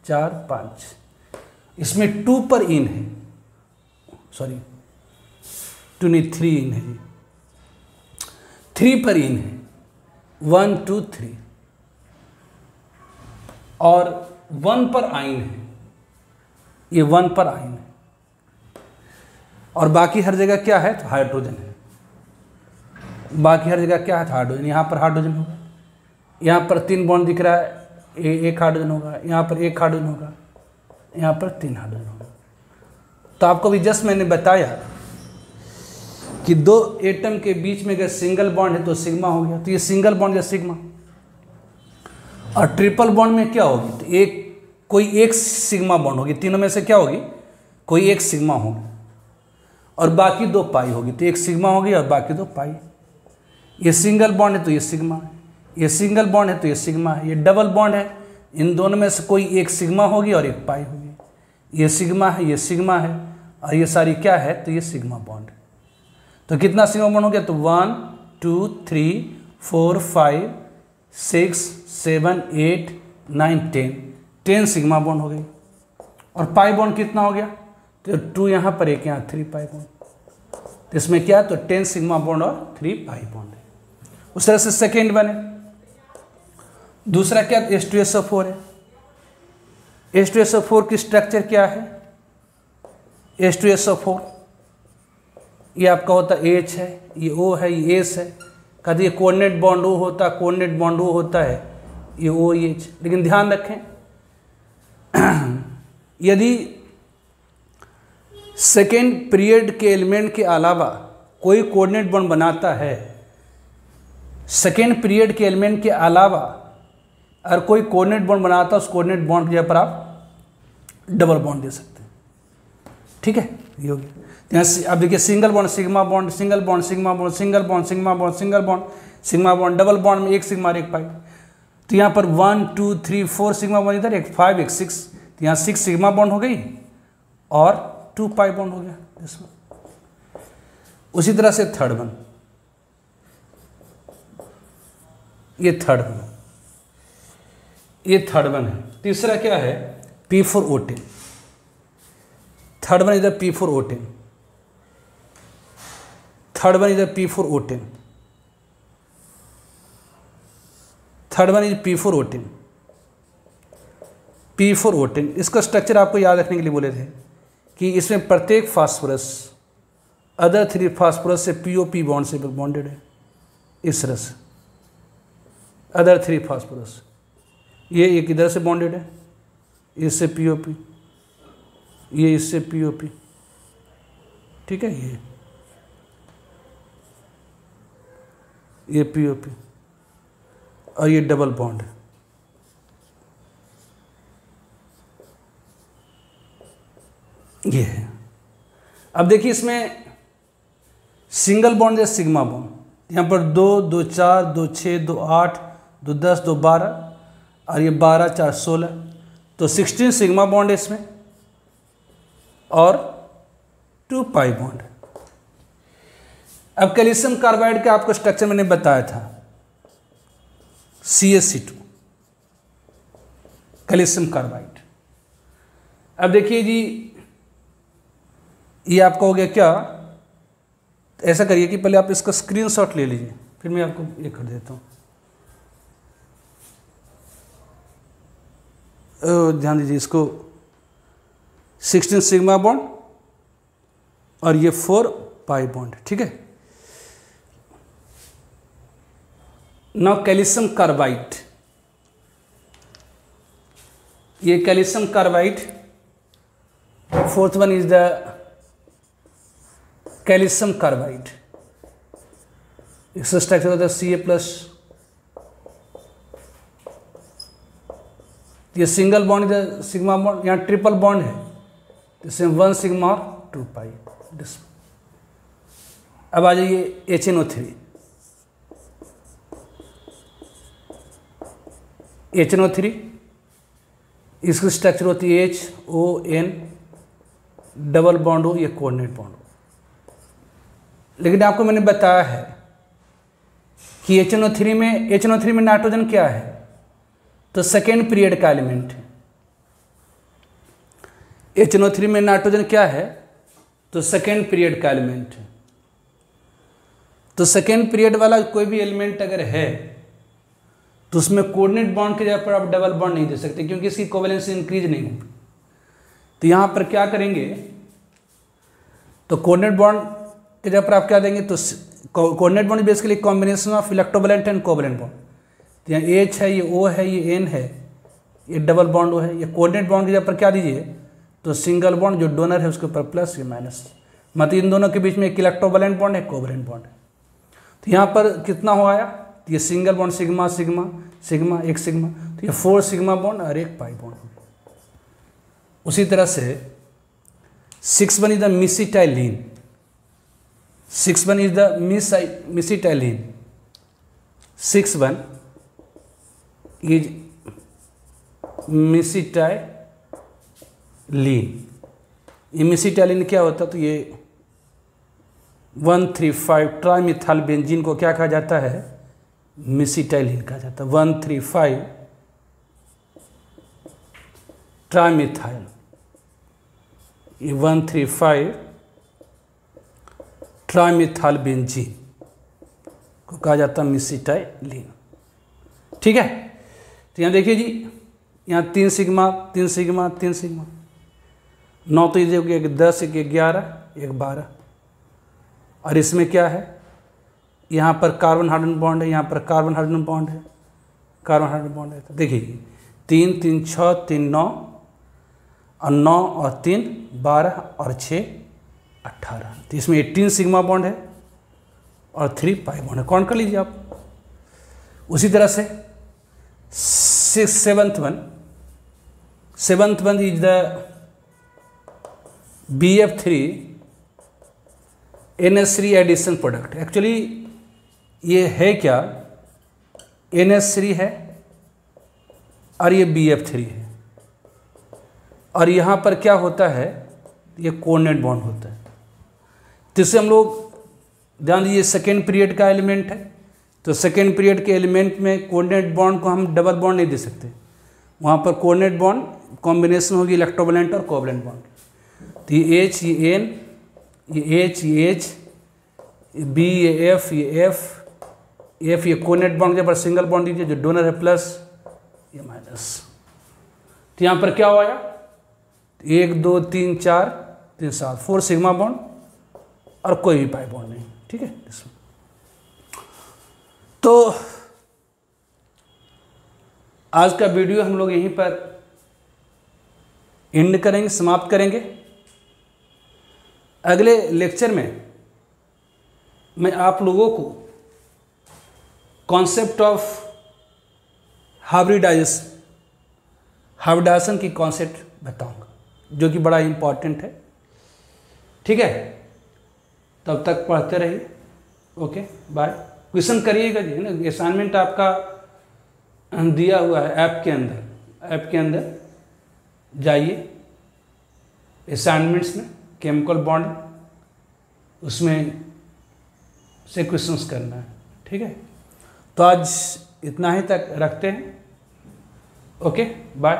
4 5, इसमें 2 पर इन है, सॉरी 2 नहीं 3 इन है, 3 पर इन है, 1 2 3, और 1 पर आइन है, ये 1 पर आइन है, और बाकी हर जगह क्या है? तो हाइड्रोजन है। बाकी हर जगह क्या है? तो हाइड्रोजन। यहाँ पर हाइड्रोजन होगा, यहाँ पर 3 बॉन्ड दिख रहा है, एक हाइड्रोजन होगा, यहाँ पर 1 हाइड्रोजन होगा, यहाँ पर 3 हाइड्रोजन होगा। तो आपको भी जस्ट मैंने बताया कि दो एटम के बीच में अगर सिंगल बॉन्ड है तो सिग्मा हो गया, तो ये सिंगल बॉन्ड या सिग्मा। और ट्रिपल बॉन्ड में क्या होगी? तो कोई एक सिग्मा बॉन्ड होगी, तीनों में से क्या होगी? कोई एक सिग्मा होगी और बाकी 2 पाई होगी। तो एक सिग्मा होगी और बाकी 2 पाई। ये सिंगल बॉन्ड है तो ये सिग्मा है, ये सिंगल बॉन्ड है तो ये सिग्मा है, ये डबल बॉन्ड है, इन दोनों में से कोई एक सिग्मा होगी और एक पाई होगी। ये सिग्मा है, ये सिग्मा है, और ये सारी क्या है, तो ये सिग्मा बॉन्ड। तो कितना सिग्मा बॉन्ड हो गया, तो 1 2 3 4 5 6 7 8 9 10 सिग्मा बॉन्ड हो गई। और पाई बॉन्ड कितना हो गया, तो 2 यहाँ पर, एक यहाँ 3 पाई बॉन्ड। तो इसमें क्या है, तो 10 सिग्मा बॉन्ड और 3 पाई बॉन्ड है। उस तरह से सेकेंड बने। दूसरा क्या, H2SO4 है। H2SO4 की स्ट्रक्चर क्या है, H2SO4 ये आपका होता है H है, ये O है, ये S है। कभी ये कोऑर्डिनेट बॉन्ड O होता है, कोऑर्डिनेट बॉन्ड O होता है, ये OH। लेकिन ध्यान रखें, यदि सेकेंड पीरियड के एलिमेंट के अलावा कोई कोऑर्डिनेट बॉन्ड बनाता है, सेकेंड पीरियड के एलिमेंट के अलावा अगर कोई कोऑर्डिनेट बॉन्ड बनाता है, उस कोऑर्डिनेट बॉन्ड की जगह पर आप डबल बॉन्ड दे सकते हैं। ठीक है, ये हो गया। यहाँ अब देखिए, single bond sigma bond, single bond sigma bond, single bond sigma bond, single bond sigma bond, double bond में एक सिग्मा और एक पाई। तो यहाँ पर 1 2 3 4 सिग्मा बॉन्ड, इधर एक 5 एक 6, तो यहाँ 6 सिग्मा बॉन्ड हो गई और 2 पाई बॉन्ड हो गया इसमें। उसी तरह से थर्ड वन, ये थर्ड वन, ये थर्ड वन है। तीसरा क्या है, P4O10। थर्ड वन इधर P4O10, थर्ड वन इधर P4O10, third one is P4O10, P4O10। इसका स्ट्रक्चर आपको याद रखने के लिए बोले थे कि इसमें प्रत्येक फास्फोरस अदर 3 फास्फोरस से POP बॉन्ड से बॉन्डेड है। इस तरह से अदर 3 फास्फोरस, ये एक इधर से बॉन्डेड है, इससे POP, ये इससे POP। ठीक है, ये POP और ये डबल बॉन्ड है। ये है। अब देखिए, इसमें सिंगल बॉन्ड है सिग्मा बॉन्ड, यहाँ पर 2 2 4 2 6 2 8 2 10 2 12 और ये 12 4 16, तो 16 सिग्मा बॉन्ड है इसमें और 2 पाई बॉन्ड है। अब कैल्शियम कार्बाइड का आपको स्ट्रक्चर मैंने बताया था, CaC2 कैल्शियम कार्बाइड। अब देखिए जी, ये आपका हो गया क्या, ऐसा करिए कि पहले आप इसका स्क्रीनशॉट ले लीजिए, फिर मैं आपको ये कर देता हूँ। ध्यान दीजिए, इसको 16 सिग्मा बॉन्ड और ये 4 पाई बॉन्ड। ठीक है, नाउ कैल्शियम कार्बाइड, ये calcium carbide, fourth one is the calcium carbide. इसका स्ट्रक्चर होता है Ca+, ये सिंगल बॉन्ड इधर सिग्मा बॉन्ड, यहाँ ट्रिपल बॉन्ड है, इसमें 1 सिग्मा और 2 पाई। अब आ जाइए HNO3, HNO3 इसकी स्ट्रक्चर होती है HON, डबल बॉन्ड हो, ये कोऑर्डिनेट बॉन्ड हो। लेकिन आपको मैंने बताया है कि HNO3 में नाइट्रोजन क्या है, तो सेकेंड पीरियड का एलिमेंट है। HNO3 में नाइट्रोजन क्या है, तो सेकेंड पीरियड का एलिमेंट है। तो सेकेंड पीरियड वाला कोई भी एलिमेंट अगर है तो उसमें कोऑर्डिनेट बॉन्ड की जगह पर आप डबल बॉन्ड नहीं दे सकते, क्योंकि इसकी कोवेलेंसी इंक्रीज नहीं होगी। तो यहाँ पर क्या करेंगे, तो कोऑर्डिनेट बॉन्ड की जगह पर आप क्या देंगे, तो coordinate bond basically combination of electrovalent and covalent bond. तो यहाँ H है, ये O है, ये N है, ये डबल बॉन्ड है। ये कोऑर्डिनेट बॉन्ड की जगह पर क्या दीजिए, तो सिंगल बॉन्ड जो डोनर है उसके ऊपर प्लस, ये माइनस, मतलब इन दोनों के बीच में एक इलेक्ट्रोवैलेंट बॉन्ड है, कोवैलेंट बॉन्ड है। तो यहाँ पर कितना हो आया, तो ये single bond sigma sigma sigma, एक सिग्मा, तो ये 4 सिग्मा बॉन्ड और एक पाई बॉन्ड। उसी तरह से 6 one is the mesitylene, 6 one is the mesitylene, 6 one is mesitylene. लीन। ये मिसिटाइलिन क्या होता है? तो ये 135 ट्राइमिथाइल बेंजीन को क्या कहा जाता है? मिसिटाइलिन कहा जाता है। 135 ट्राइमिथाइल, ये 135 ट्राइमिथाइल बेंजीन को कहा जाता है मिसिटाइलिन। ठीक है, तो यहाँ देखिए जी, यहाँ 3 सिग्मा 3 सिग्मा 3 सिग्मा, 9 तो ये हो गया, 10 1 11 1 12, और इसमें क्या है? यहाँ पर कार्बन हाइड्रोजन बॉन्ड है, यहाँ पर कार्बन हाइड्रोजन बॉन्ड है, कार्बन हाइड्रोजन बॉन्ड है। तो देखिए 3 3 6 3 9, और 9 और 3 12 और 6 18, तो इसमें 18 सिग्मा बॉन्ड है और 3 पाई बॉन्ड है। कौन कर लीजिए आप। उसी तरह से seventh one is the BF3 NH3 addition product. Actually ये है क्या? NH3 है और ये BF3 है, और यहाँ पर क्या होता है? ये कोऑर्डिनेट बॉन्ड होता है। तो इससे हम लोग ध्यान दीजिए, सेकेंड पीरियड का एलिमेंट है, तो सेकेंड पीरियड के एलिमेंट में कोऑर्डिनेट बॉन्ड को हम डबल बॉन्ड नहीं दे सकते। वहाँ पर कोऑर्डिनेट बॉन्ड कॉम्बिनेशन होगी इलेक्ट्रोवैलेंट और कोवैलेंट बॉन्ड। तो ये H, ये N, ये H, ये H, ये B, ये F, ये F, ये कोऑर्डिनेट बॉन्ड के पर सिंगल बॉन्ड दीजिए, जो डोनर है प्लस, ये माइनस। तो यहाँ पर क्या हुआ? 1 2 3 4 3 7, 4 सिग्मा बॉन्ड और कोई भी पाई बॉन्ड नहीं। ठीक है, तो आज का वीडियो हम लोग यहीं पर एंड करेंगे, समाप्त करेंगे। अगले लेक्चर में मैं आप लोगों को कॉन्सेप्ट ऑफ हाइब्रिडाइजेशन की कॉन्सेप्ट बताऊंगा, जो कि बड़ा इंपॉर्टेंट है। ठीक है, तब तक पढ़ते रहिए। Okay, bye. क्वेश्चन करिएगा जी, है ना। असाइनमेंट आपका दिया हुआ है ऐप के अंदर जाइए, असाइनमेंट्स में केमिकल बॉन्ड, उसमें से क्वेश्चंस करना है। ठीक है, तो आज इतना ही तक रखते हैं। Okay, bye.